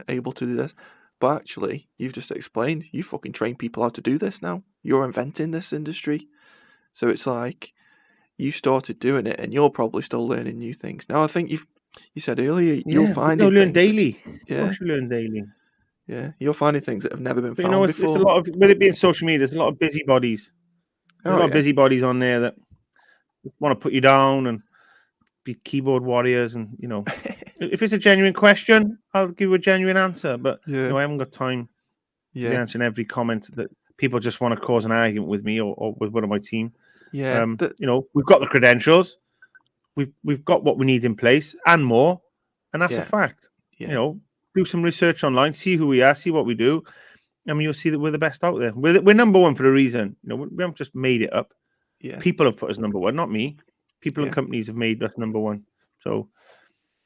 able to do this? But actually, you've just explained, you fucking train people how to do this now. You're inventing this industry. So it's like, you started doing it and you're probably still learning new things. Now, I think you said earlier, you're finding learn things daily. Yeah. Of course you learn daily. Yeah, you're finding things that have never been But found it's before. a lot of, with it being social media, there's a lot of busybodies. There's a lot of busybodies on there that want to put you down and be keyboard warriors, and if it's a genuine question, I'll give you a genuine answer. But I haven't got time to be answering every comment that people just want to cause an argument with me or with one of my team. Yeah, we've got the credentials, we've got what we need in place and more, and that's a fact. Yeah. Do some research online, see who we are, see what we do. I mean, you'll see that we're the best out there. We're number one for a reason. We haven't just made it up. Yeah. People have put us number one, not me. People and companies have made us number one. So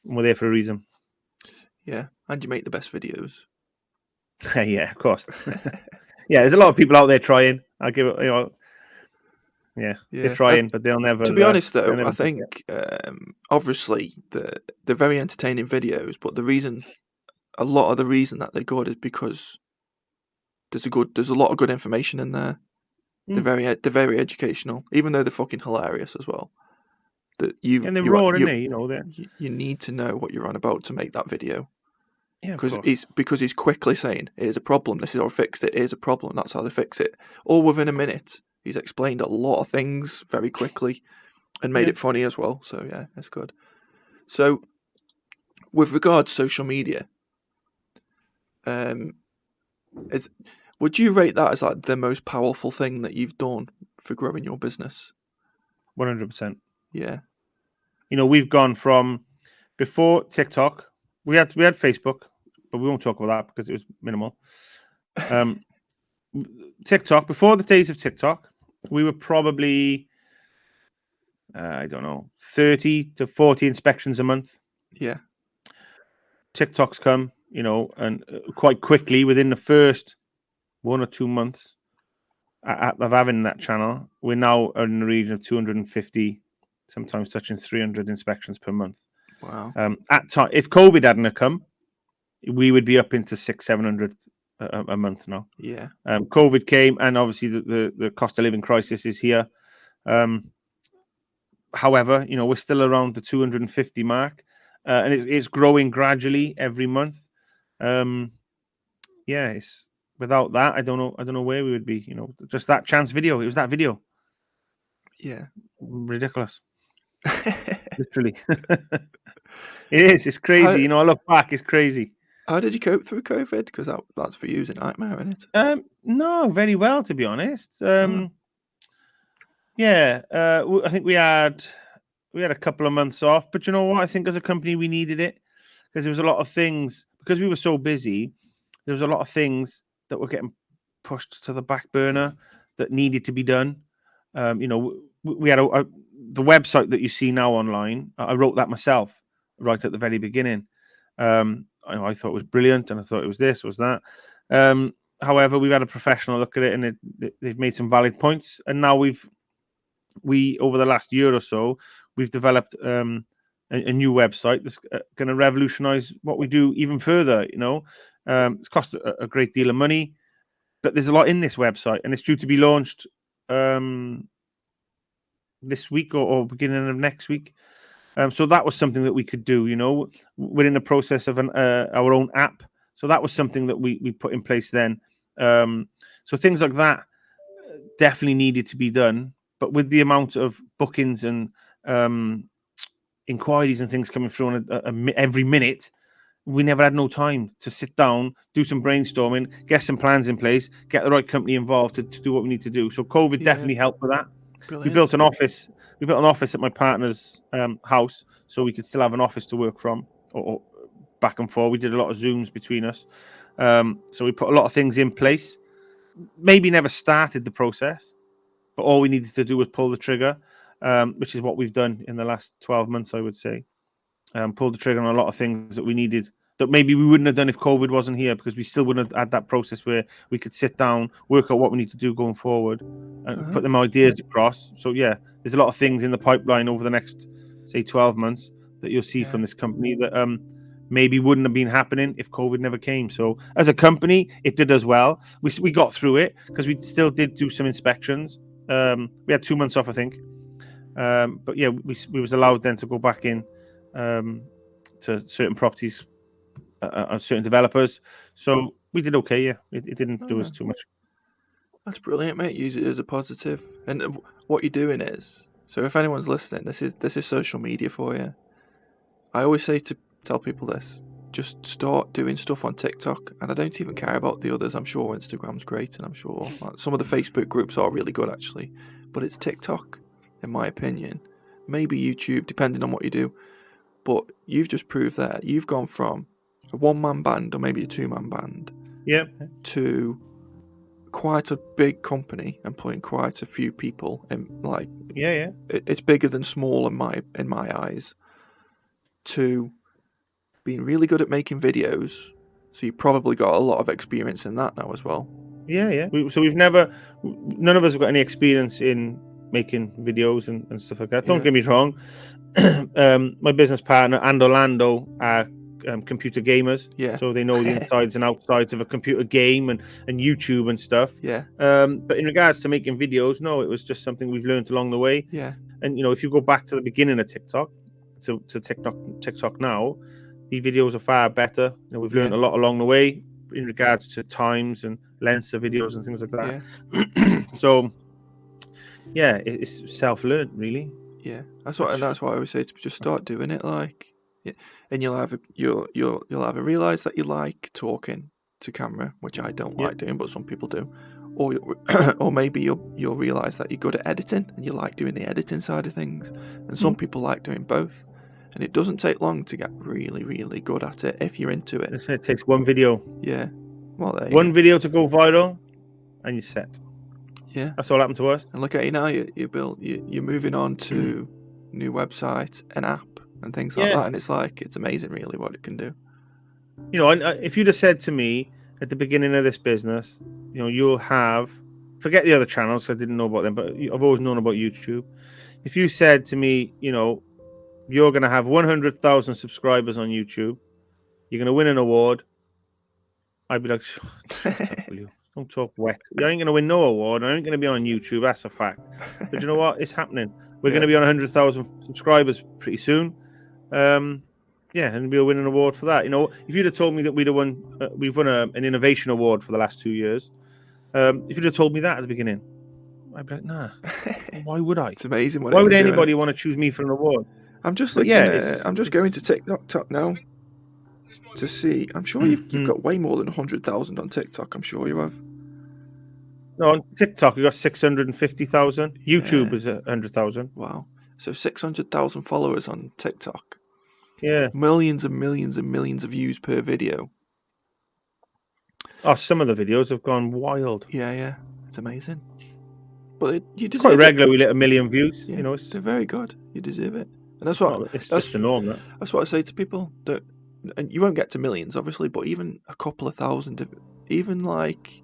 we're there for a reason. Yeah, and you make the best videos. Yeah, of course. Yeah, there's a lot of people out there trying. I'll give it, they're trying, but they'll never. To be honest, though, I think obviously they're very entertaining videos, but a lot of the reason that they're good is because there's a lot of good information in there. They're very educational, even though they're fucking hilarious as well. And they're raw, aren't they? You need to know what you're on about to make that video. Yeah, because he's quickly saying, here's a problem, this is how I fixed it, here's a problem, that's how they fix it. All within a minute. He's explained a lot of things very quickly and made it funny as well. So yeah, that's good. So with regard to social media, would you rate that as like the most powerful thing that you've done for growing your business? 100%. Yeah. We've gone from before TikTok, we had Facebook, but we won't talk about that because it was minimal. TikTok, before the days of TikTok, we were probably, 30 to 40 inspections a month. Yeah. TikTok's come, and quite quickly within the first 1 or 2 months of having that channel, we're now in the region of 250, sometimes touching 300 inspections per month. Wow. If COVID hadn't come, we would be up into 600-700 a month now. Yeah. COVID came, and obviously the cost of living crisis is here. However, we're still around the 250 mark, and it's growing gradually every month. It's without that, I don't know where we would be. Just that chance video. It was that video. Yeah. Ridiculous. Literally. It is. It's crazy. I look back. It's crazy. How did you cope through COVID? Because that's for you is a nightmare, isn't it? No, very well, to be honest. I think we had a couple of months off, but you know what? I think as a company we needed it because there was a lot of things, because we were so busy. There was a lot of things that were getting pushed to the back burner that needed to be done. We had the website that you see now online. I wrote that myself. right at the very beginning. I thought it was brilliant, and I thought it was this, was that. However, we've had a professional look at it, and they've made some valid points. And now we over the last year or so, we've developed a new website that's going to revolutionize what we do even further. It's cost a great deal of money, but there's a lot in this website, and it's due to be launched this week or beginning of next week. So that was something that we could do. We're in the process of our own app. So that was something that we put in place then. So things like that definitely needed to be done. But with the amount of bookings and inquiries and things coming through on every minute, we never had no time to sit down, do some brainstorming, get some plans in place, get the right company involved to do what we need to do. So COVID definitely helped with that. Brilliant. We built an office at my partner's house, so we could still have an office to work from, or back and forth. We did a lot of Zooms between us. So we put a lot of things in place. Maybe never started the process, but all we needed to do was pull the trigger, which is what we've done in the last 12 months, I would say. Pulled the trigger on a lot of things that we needed, that maybe we wouldn't have done if COVID wasn't here, because we still wouldn't have had that process where we could sit down, work out what we need to do going forward, and put them ideas across. So yeah, there's a lot of things in the pipeline over the next, say, 12 months that you'll see from this company that maybe wouldn't have been happening if COVID never came. So as a company, it did us well. We got through it because we still did do some inspections. We had 2 months off, I think. But yeah, we was allowed then to go back in to certain properties, certain developers. So we did okay. Yeah, it didn't do us too much. That's brilliant, mate. Use it as a positive. And what you're doing is, so if anyone's listening, this is social media for you. I always say to tell people this: just start doing stuff on TikTok. And I don't even care about the others. I'm sure Instagram's great, and I'm sure some of the Facebook groups are really good actually. But it's TikTok, in my opinion. Maybe YouTube, depending on what you do. But you've just proved that you've gone from a one-man band or maybe a two-man band, to quite a big company employing quite a few people. And it's bigger than small in my eyes. To being really good at making videos, so you probably got a lot of experience in that now as well. Yeah. So none of us have got any experience in making videos and stuff like that. Don't get me wrong. My business partner and Orlando are computer gamers, so they know the insides and outsides of a computer game and YouTube and stuff. But in regards to making videos, no, it was just something we've learned along the way. And if you go back to the beginning of TikTok to TikTok now, the videos are far better. We've learned a lot along the way in regards to times and lengths of videos and things like that. So yeah, it's self-learned, really. Yeah, that's why I always say to just start doing it, and you'll either realize that you like talking to camera, which I don't like doing, but some people do, or maybe you'll realize that you're good at editing and you like doing the editing side of things, and some people like doing both, and it doesn't take long to get really, really good at it if you're into it. It takes one video. Yeah, well, one video to go viral, and you're set. Yeah, that's all happened to us. And look at you now. You're moving on to new website, an app, and things like that. And it's amazing, really, what it can do. If you'd have said to me at the beginning of this business, you'll have, forget the other channels, I didn't know about them, but I've always known about YouTube. If you said to me, you're going to have 100,000 subscribers on YouTube, you're going to win an award, I'd be like, shut up, will you? Don't talk wet. You ain't going to win no award. I ain't going to be on YouTube. That's a fact. But you know what? It's happening. We're going to be on 100,000 subscribers pretty soon. And we'll win an award for that. If you'd have told me that we've won an innovation award for the last 2 years, if you'd have told me that at the beginning, I'd be like, nah. Why would I? It's amazing. Why would anybody want to choose me for an award? I'm just looking. I'm just going to TikTok now to see. I'm sure you've got way more than 100,000 on TikTok. I'm sure you have. No, on TikTok, you got 650,000. YouTube is 100,000. Wow. So 600,000 followers on TikTok. Yeah. Millions and millions and millions of views per video. Oh, some of the videos have gone wild. Yeah. It's amazing. But you deserve quite regular. We hit 1 million views. Yeah, they're very good. You deserve it. And that's It's just the norm. That's what I say to people. That, and you won't get to millions, obviously, but even a couple of thousand, even like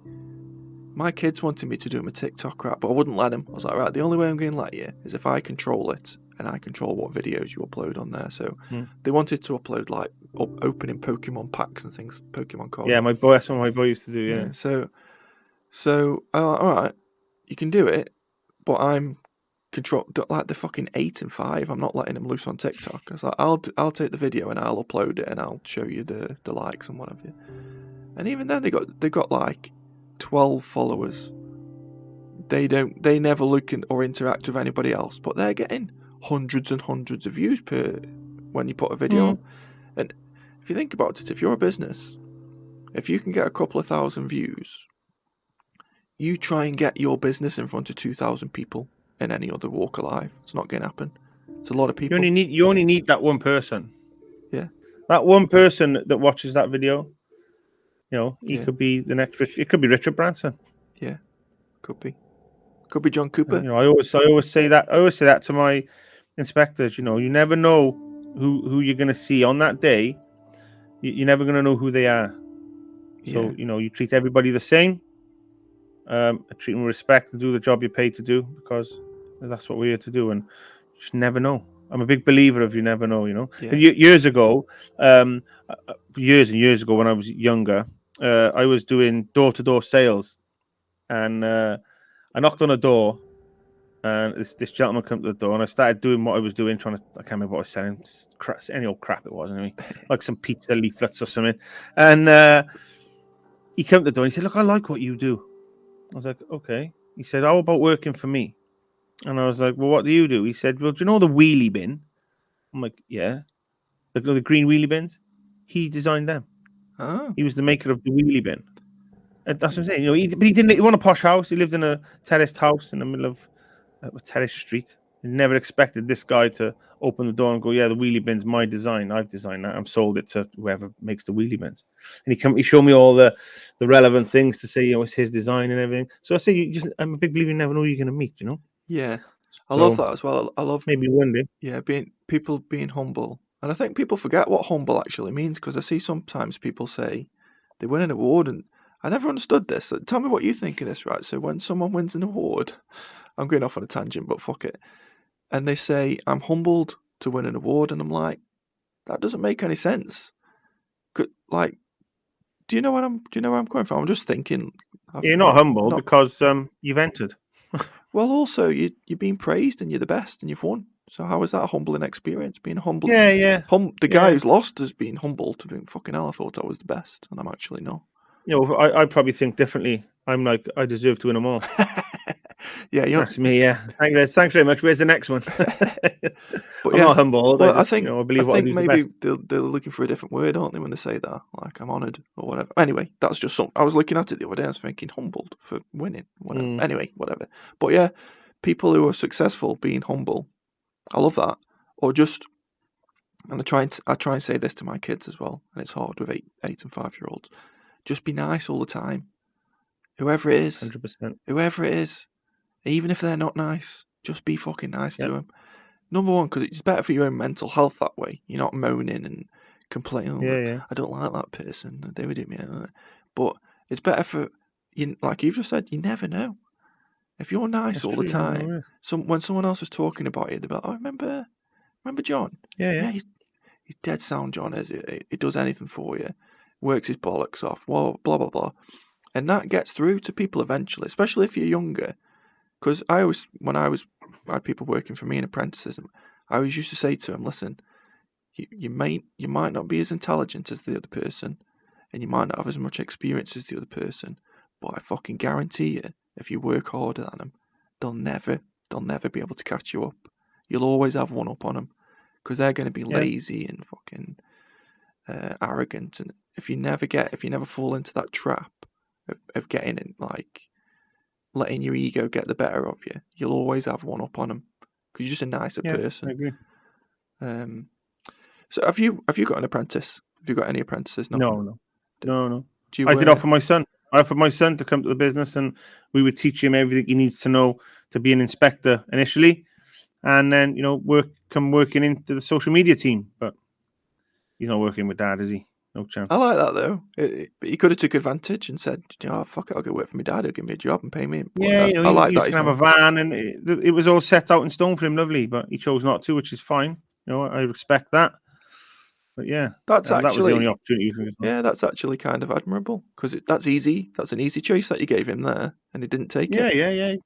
my kids wanted me to do them a TikTok rap, but I wouldn't let them. I was like, right, the only way I'm going to let you is if I control it and I control what videos you upload on there. So they wanted to upload like opening Pokemon packs and things, Pokemon cards. Yeah, that's what my boy used to do. Yeah. So all right, you can do it, but I'm like the fucking 8 and 5. I'm not letting them loose on TikTok. I was like, I'll take the video and I'll upload it and I'll show you the likes and whatever. And even then, they got like 12 followers. They never look or interact with anybody else, but they're getting hundreds and hundreds of views when you put a video up. And if you think about it, if you're a business, if you can get a couple of thousand views, you try and get your business in front of 2,000 people in any other walk of life. It's not going to happen. It's a lot of people. You only need that one person. Yeah. That one person that watches that video. You know, he could be the next It could be Richard Branson. Yeah, could be John Cooper. You know, I always say that. I always say that to my inspectors. You know, you never know who you're going to see on that day. You're never going to know who they are. So you know, you treat everybody the same. Treat them with respect and do the job you're paid to do, because that's what we're here to do. And you just never know. I'm a big believer of you never know. You know, years ago, years and years ago when I was younger. I was doing door-to-door sales, and I knocked on a door, and this gentleman came to the door, and I started doing what I was doing, I can't remember what I was selling, any old crap it was, anyway, like some pizza leaflets or something. And he came to the door, and he said, "Look, I like what you do." I was like, "Okay." He said, "How about working for me?" And I was like, "Well, what do you do?" He said, "Well, do you know the wheelie bin?" I'm like, "Yeah." The green wheelie bins? He designed them. Oh. He was the maker of the wheelie bin. And that's what I'm saying. You know, but he didn't. He wanted a posh house. He lived in a terraced house in the middle of a terraced street. He never expected this guy to open the door and go, "Yeah, the wheelie bin's my design. I've designed that. I've sold it to whoever makes the wheelie bins." And he showed me all the relevant things to say, you know, it's his design and everything. So I say, I'm a big believer. You never know who you're going to meet. You know. Yeah, I love that as well. I love maybe one day. Yeah, people being humble. And I think people forget what humble actually means, because I see sometimes people say they win an award, and I never understood this. Tell me what you think of this, right? So when someone wins an award, I'm going off on a tangent, but fuck it. And they say, "I'm humbled to win an award," and I'm like, that doesn't make any sense. Like, do you know where I'm going from? I'm just thinking. You're not humble because you've entered. Well, also you're being praised and you're the best and you've won. So how is that a humbling experience? Being humbled? Yeah. The guy who's lost has been humbled to being fucking hell. I thought I was the best, and I'm actually not. You know, I probably think differently. I'm like, I deserve to win them all. Yeah, that's me. Yeah, thanks very much. Where's the next one? But I'm not humble. Well, I think maybe they're looking for a different word, aren't they, when they say that? Like, I'm honoured or whatever. Anyway, that's just something. I was looking at it the other day. I was thinking humbled for winning. Whatever. Anyway, whatever. But yeah, people who are successful being humble, I love that. Or just, and I try and say this to my kids as well, and it's hard with 8 and 5-year-olds. Just be nice all the time. Whoever it is, 100%. Whoever it is, even if they're not nice, just be fucking nice to them. Number one, because it's better for your own mental health that way. You're not moaning and complaining. I don't like that person. They would do me. But it's better for you. Like you've just said, you never know. If you're nice That's all true, the time, when someone else is talking about you, they're like, "Oh, remember John? Yeah. He's dead sound, John. He does anything for you, works his bollocks off. Well, blah blah blah." And that gets through to people eventually, especially if you're younger. Because I had people working for me in apprentices, I always used to say to them, "Listen, you might not be as intelligent as the other person, and you might not have as much experience as the other person, but I fucking guarantee you, if you work harder than them, they'll never be able to catch you up. You'll always have one up on them, because they're going to be lazy and fucking arrogant. And if you never fall into that trap of getting in, like, letting your ego get the better of you, you'll always have one up on them, because you're just a nicer person." I agree. So have you got an apprentice? Have you got any apprentices? No. Do you, I did offer my son. I offered my son to come to the business, and we would teach him everything he needs to know to be an inspector initially. and then working into the social media team. But he's not working with Dad, is he? No chance. I like that though. He could have took advantage and said, fuck it, I'll go work for my dad. He'll give me a job and pay me. But Yeah, I like he that. was going to have a van, and it was all set out in stone for him, lovely. But he chose not to, which is fine. I respect that. But yeah, that was the only opportunity. Yeah, that's actually kind of admirable because that's easy. That's an easy choice that you gave him there, and he didn't take it.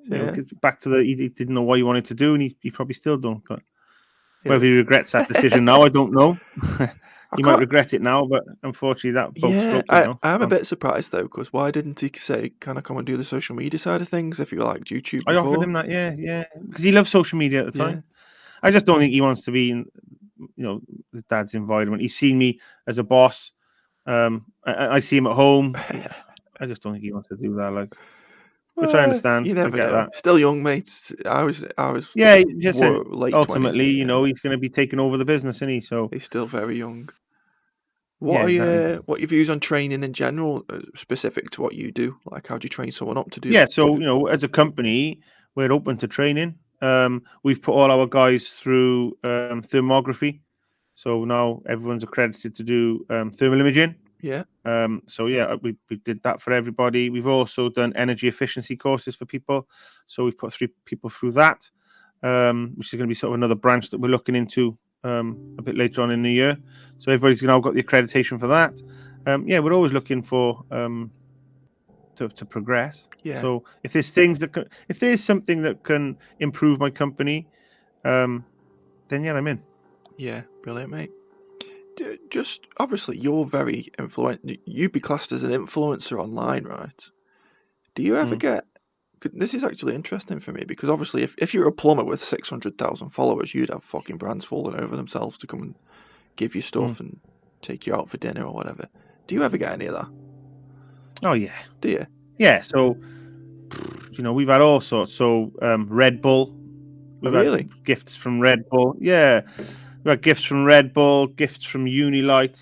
Yeah. Back to he didn't know what he wanted to do, and he probably still don't. But whether he regrets that decision now, I don't know. He might regret it now, but unfortunately, that boat's floated now. I'm a bit surprised though, because why didn't he say, "Can I come and do the social media side of things?" If you liked YouTube before? I offered him that, yeah, because he loved social media at the time. I just don't think he wants to be in, his dad's environment. He's seen me as a boss. I see him at home. I just don't think he wants to do that. Which I understand. You never get know. that. Still young, mate. I was. Yeah, just late ultimately, 20s, he's going to be taking over the business, isn't he? So he's still very young. What are your views on training in general, specific to what you do? Like, how do you train someone up to do? Yeah, so as a company, we're open to training. We've put all our guys through thermography, so now everyone's accredited to do thermal imaging. Yeah. We did that for everybody. We've also done energy efficiency courses for people, so we've put 3 people through that, which is going to be sort of another branch that we're looking into a bit later on in the year. So everybody's now got the accreditation for that. We're always looking for to progress. Yeah. So if there's something that can improve my company, then I'm in. Yeah, brilliant, mate. Just obviously, you're very influential. You'd be classed as an influencer online, right? Do you ever get? This is actually interesting for me because obviously, if you're a plumber with 600,000 followers, you'd have fucking brands falling over themselves to come and give you stuff and take you out for dinner or whatever. Do you ever get any of that? Oh yeah. Do you? Yeah. So, we've had all sorts. So, Red Bull. We've had gifts from Red Bull. Yeah. We've had gifts from Red Bull, gifts from Unilight.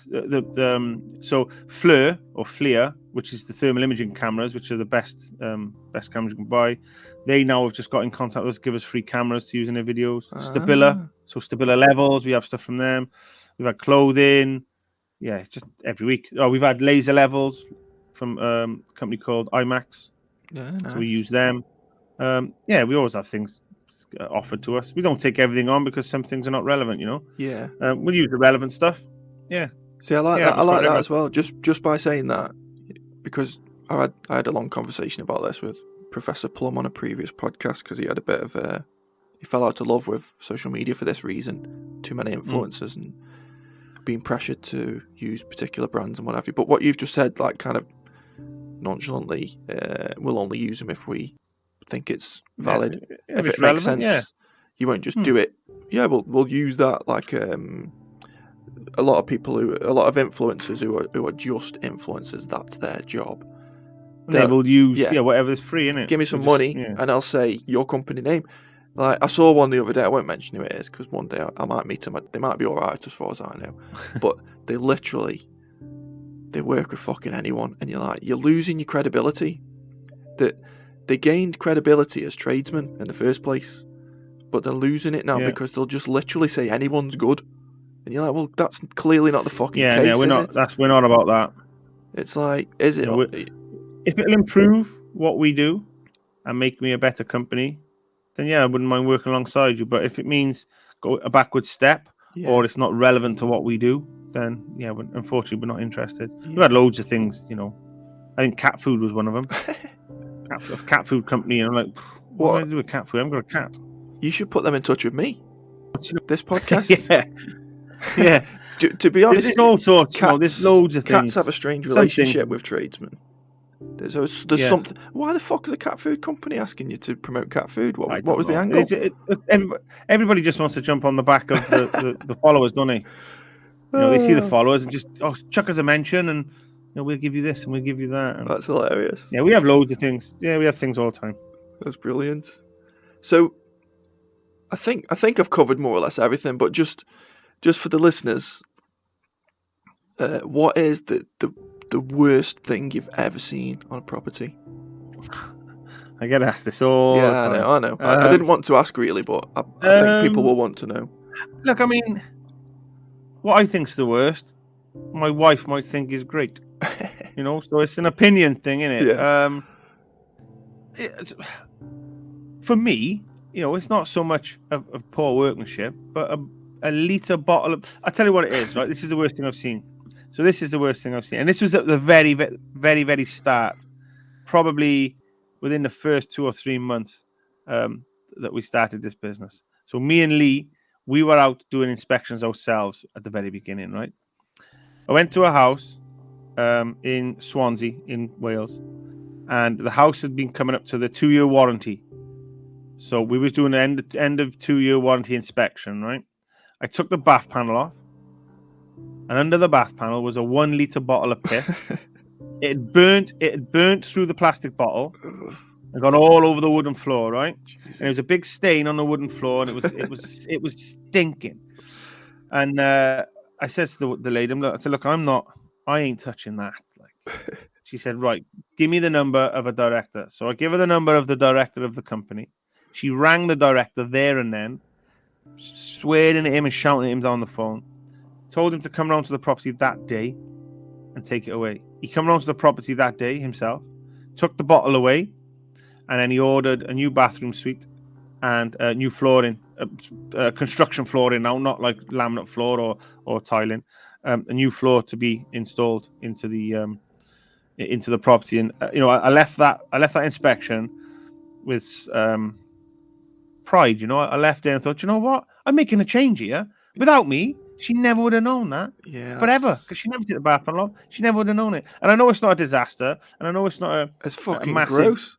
So FLIR, which is the thermal imaging cameras, which are the best cameras you can buy. They now have just got in contact with us, give us free cameras to use in their videos. Stabila Levels, we have stuff from them. We've had clothing. Yeah, just every week. Oh, we've had Laser Levels from a company called IMAX. Yeah, nice. So we use them. We always have things offered to us. We don't take everything on because some things are not relevant, Yeah. We'll use the relevant stuff. Yeah. See, I like that. I like that as well. Just by saying that, because I had a long conversation about this with Professor Plum on a previous podcast because he had a bit of he fell out of love with social media for this reason. Too many influencers and being pressured to use particular brands and what have you. But what you've just said, like kind of nonchalantly, we'll only use them if we think it's valid. If it makes sense, you won't just do it. Yeah, we'll use that. Like a lot of influencers who are just influencers. That's their job. They will use whatever's free, innit? Give me some money, and I'll say your company name. Like I saw one the other day. I won't mention who it is because one day I might meet them. They might be alright as far as I know, but they work with fucking anyone, and you're losing your credibility. That they gained credibility as tradesmen in the first place, but they're losing it now because they'll just literally say anyone's good, and you're like, well, that's clearly not the fucking case. Yeah, we're not. We're not about that. It's like, is it? If it'll improve what we do and make me a better company, then I wouldn't mind working alongside you. But if it means go a backward step or it's not relevant to what we do, then unfortunately we're not interested. We've had loads of things, I think cat food was one of them. cat food company, and I'm like, what do I do with cat food? I haven't got a cat. You should put them in touch with me. This podcast. Yeah. To be honest, there's all sorts. There's loads of things. Cats have a strange relationship with tradesmen. There's something. Why the fuck is a cat food company asking you to promote cat food? What was the angle? Everybody just wants to jump on the back of the followers, don't they? They see the followers and just chuck us a mention, and we'll give you this and we'll give you that. And, that's hilarious. Yeah, we have loads of things. Yeah, we have things all the time. That's brilliant. So, I think I've covered more or less everything, but just for the listeners, what is the worst thing you've ever seen on a property? I get asked this all the time. I know. I didn't want to ask really, but I think people will want to know. Look, I mean, what I think's the worst, my wife might think is great. So it's an opinion thing, isn't it? Yeah. For me, it's not so much of poor workmanship, but a litre bottle of... I'll tell you what it is, right? This is the worst thing I've seen. So this is the worst thing I've seen. And this was at the very, very, very, very start, probably within the first 2 or 3 months that we started this business. So me and Lee, we were out doing inspections ourselves at the very beginning, right? I went to a house in Swansea, in Wales, and the house had been coming up to the 2-year warranty. So we was doing an end of 2-year warranty inspection, right? I took the bath panel off, and under the bath panel was a 1 litre bottle of piss. It had burnt through the plastic bottle and gone all over the wooden floor, right? Jesus. And there was a big stain on the wooden floor, and it was stinking. And I said to the lady, look, I ain't touching that. Like, she said, right, give me the number of a director. So I give her the number of the director of the company. She rang the director there and then, swearing at him and shouting at him down the phone. Told him to come round to the property that day and take it away. He came round to the property that day himself, took the bottle away, and then he ordered a new bathroom suite and new flooring, construction flooring now, not like laminate floor or tiling, a new floor to be installed into the property. And I left that inspection with pride. I left there and thought, you know what, I'm making a change here. Without me, she never would have known that. Forever, because she never did the bath panel off. She never would have known it. And I know it's not a disaster, and I know it's not it's fucking massive, gross.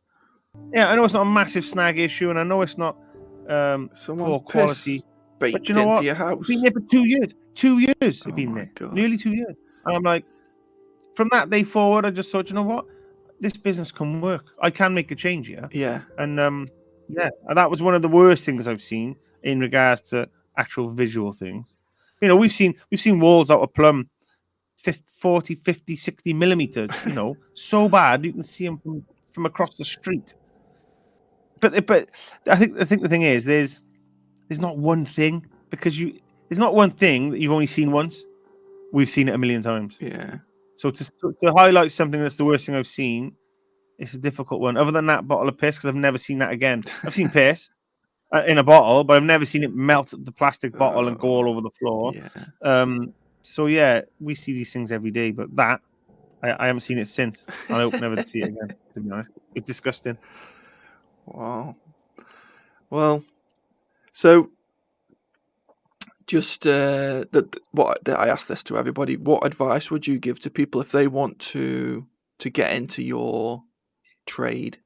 Yeah, I know it's not a massive snag issue, and I know it's not poor quality. But you know what? Your house. It's been there for 2 years. 2 years it's been there. God. Nearly 2 years. And I'm like, from that day forward, I just thought, you know what? This business can work. I can make a change here. Yeah. And that was one of the worst things I've seen in regards to actual visual things. We've seen walls out of plumb 40, 50, 60 millimeters, so bad you can see them from across the street. But I think the thing is there's not one thing, because there's not one thing that you've only seen once. We've seen it a million times. Yeah. So to highlight something that's the worst thing I've seen, it's a difficult one. Other than that bottle of piss, because I've never seen that again. I've seen piss in a bottle, but I've never seen it melt the plastic bottle and go all over the floor. Yeah. So yeah, we see these things every day, but that I haven't seen it since. I hope never to see it again. To be honest, it's disgusting. Wow. Well, so just I asked this to everybody. What advice would you give to people if they want to get into your trade?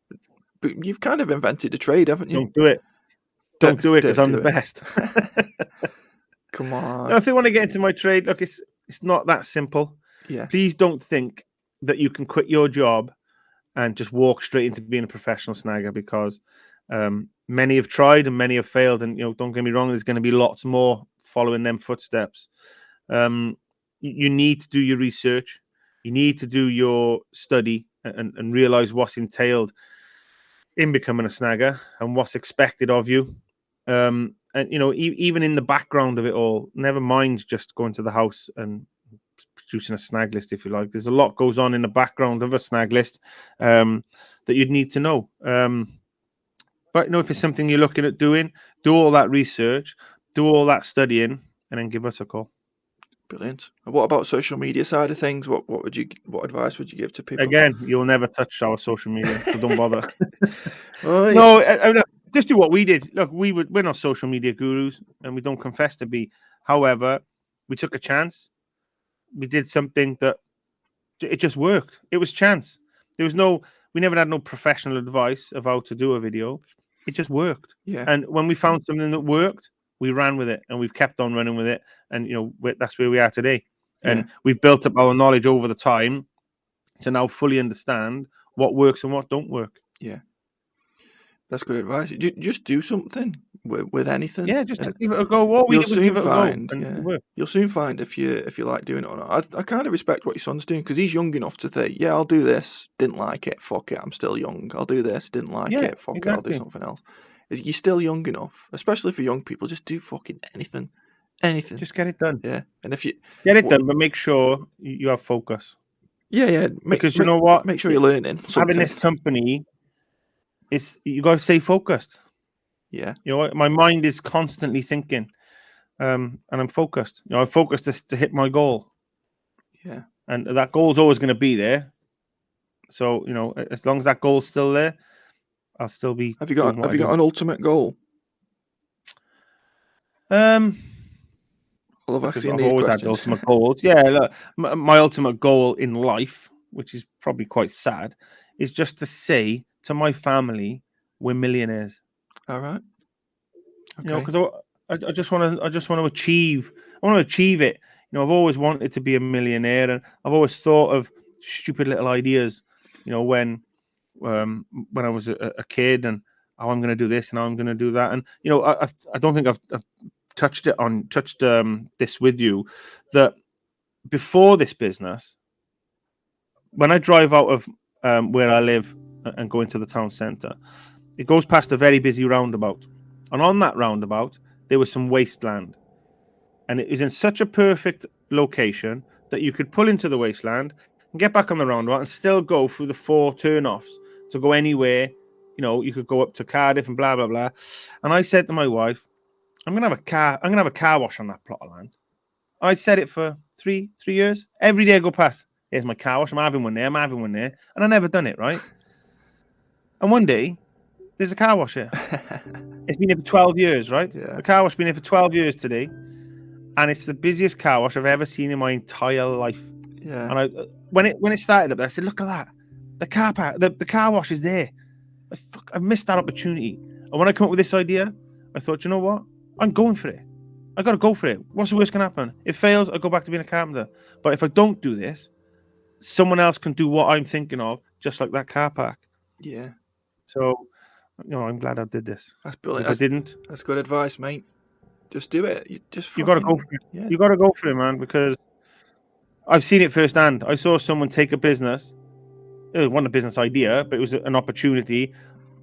But you've kind of invented a trade, haven't you? Don't do it. Don't do it, because I'm the best. Come on. No, if they want to get into my trade, look, it's not that simple. Yeah. Please don't think that you can quit your job and just walk straight into being a professional snagger, because many have tried and many have failed. And don't get me wrong, there's going to be lots more following them footsteps. You need to do your research. You need to do your study and realize what's entailed in becoming a snagger and what's expected of you. And even in the background of it all, never mind just going to the house and producing a snag list, if you like. There's a lot goes on in the background of a snag list that you'd need to know. But if it's something you're looking at doing, do all that research, do all that studying, and then give us a call. Brilliant. And what about social media side of things? What advice would you give to people? Again, you'll never touch our social media, so don't bother. Oh, yeah. No, just do what we did. Look, we're not social media gurus, and we don't confess to be. However, we took a chance. We did something that it just worked. It was chance. We never had no professional advice of how to do a video. It just worked. Yeah. And when we found something that worked, we ran with it, and we've kept on running with it. And that's where we are today. And we've built up our knowledge over the time to now fully understand what works and what don't work. Yeah. That's good advice. Just do something. with anything. Yeah, just give it a go. What we You'll did was soon give it a go. find, And it worked. you'll soon find if you like doing it or not. I kind of respect what your son's doing because he's young enough to think, yeah, I'll do this. Didn't like it. Fuck it. I'm still young. I'll do this. Didn't like Yeah, it. Fuck it. I'll do exactly. something else. You're still young enough, especially for young people. Just do fucking anything. Just get it done. Yeah, and if you get it done, but make sure you have focus. Yeah. Because you know what? Make sure you're learning something. Having this company, you got to stay focused. Yeah. You know, my mind is constantly thinking, and I'm focused. You know, I'm focused to hit my goal. Yeah. And that goal is always going to be there. So, you know, as long as that goal's still there, I'll still be. Have you got an ultimate goal? Well, I've always had ultimate goals. Yeah, look, my ultimate goal in life, which is probably quite sad, is just to say to my family, we're millionaires. All right. Okay. You know, because I just want to achieve. I want to achieve it. You know, I've always wanted to be a millionaire, and I've always thought of stupid little ideas. You know, when I was a kid, and how I'm going to do this and how I'm going to do that, and you know, I don't think I've touched this with you, that before this business, when I drive out of where I live and go into the town centre, it goes past a very busy roundabout, and on that roundabout there was some wasteland, and it was in such a perfect location that you could pull into the wasteland and get back on the roundabout and still go through the 4 turn-offs to go anywhere. You know, you could go up to Cardiff and blah blah blah. And I said to my wife, I'm gonna have a car wash on that plot of land. I said it for three years. Every day I go past, here's my car wash. I'm having one there. And I never done it, right? And one day, there's a car wash here. It's been here for 12 years, right? Yeah. The car wash been here for 12 years today, and it's the busiest car wash I've ever seen in my entire life. Yeah. And when it started up, I said, look at that, the car wash is there. I missed that opportunity. And when I come up with this idea, I thought, you know what? I'm going for it. I got to go for it. What's the worst can happen? If it fails, I go back to being a carpenter. But if I don't do this, someone else can do what I'm thinking of, just like that car park. Yeah. So, you know, I'm glad I did this. That's brilliant. If I didn't, that's good advice, mate. Just do it. You got to go for it. Yeah. You got to go for it, man, because I've seen it firsthand. I saw someone take a business. It wasn't a business idea, but it was an opportunity,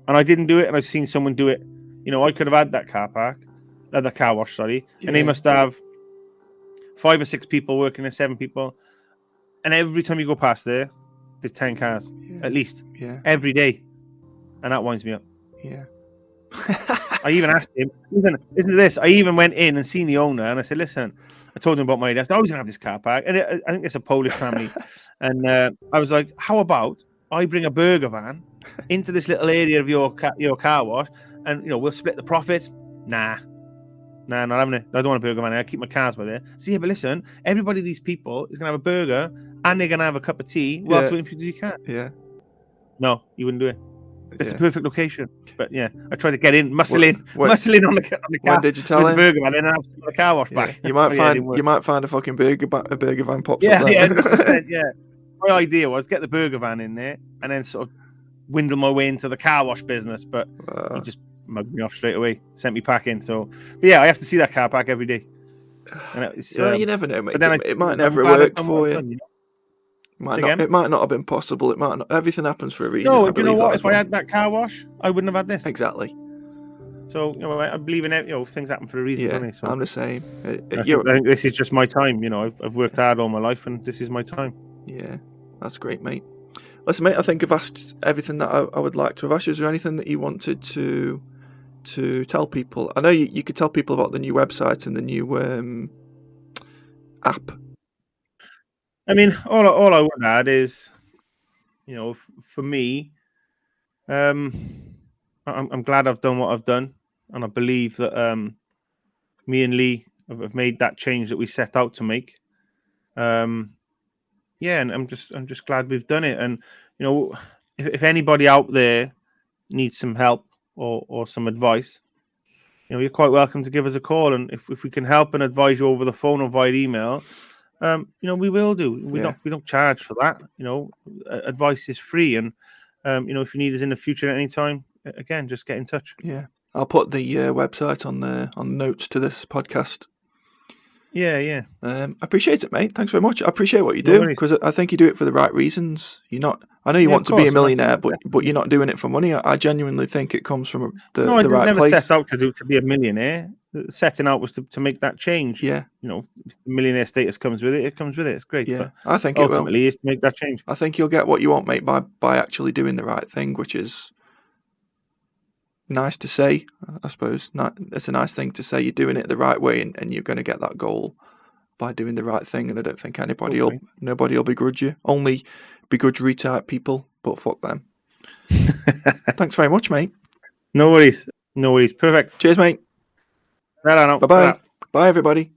and I didn't do it. And I've seen someone do it. You know, I could have had that the car wash, sorry, and they must have 5 or 6 people working there, 7 people, and every time you go past there, there's 10 cars at least, every day, and that winds me up. Yeah. I even asked him, listen to this. I even went in and seen the owner, and I said, listen, I told him about my idea. I said, I was going to have this car park, and I think it's a Polish family, and I was like, how about I bring a burger van into this little area of your car wash, and you know, we'll split the profit. Nah, not having it. I don't want a burger van. I keep my cars by there. See, yeah, but listen, everybody, these people is gonna have a burger and they're gonna have a cup of tea whilst waiting for you to do your car. Yeah. No, you wouldn't do it. It's the perfect location. But yeah, I tried to get in, muscle in on the car. When did you tell him? The burger van, and then have the car wash back. You might find a fucking burger van pops up. Yeah, 100%, yeah. My idea was get the burger van in there and then sort of windle my way into the car wash business, but he just mugged me off straight away, sent me packing. So, but yeah, I have to see that car park every day. And you never know, mate. It might never work for you. It might not have been possible. It might not. Everything happens for a reason. No, you know what? If I had that car wash, I wouldn't have had this. Exactly. So, you know, I believe in it. You know, things happen for a reason. Yeah, don't they? So I'm the same. I think this is just my time. You know, I've worked hard all my life, and this is my time. Yeah, that's great, mate. Listen, mate, I think I've asked everything that I would like to have asked you. Is there anything that you wanted to tell people? I know you could tell people about the new website and the new app. I mean, all I would add is, you know, for me, I'm glad I've done what I've done, and I believe that me and Lee have made that change that we set out to make. Yeah, and I'm just glad we've done it. And you know, if anybody out there needs some help or some advice, you know, you're quite welcome to give us a call. And if we can help and advise you over the phone or via email, you know, we will do. We don't charge for that. You know, advice is free. And you know, if you need us in the future at any time, again, just get in touch. Yeah, I'll put the website on the notes to this podcast. Yeah. I appreciate it, mate. Thanks very much. I appreciate what you No do, because I think you do it for the right reasons. You're not. I know you want to be a millionaire, but you're not doing it for money. I genuinely think it comes from the right never place. set out to be a millionaire. Setting out was to make that change. Yeah. You know, if the millionaire status comes with it, it comes with it. It's great. Yeah, but I think ultimately it will. is to make that change. I think you'll get what you want, mate, by actually doing the right thing, which is nice to say, I suppose. It's a nice thing to say. You're doing it the right way, and you're going to get that goal by doing the right thing. And I don't think nobody will begrudge you. Only begrudgery type people, but fuck them. Thanks very much, mate. No worries. Perfect. Cheers, mate. Bye bye. Bye, everybody.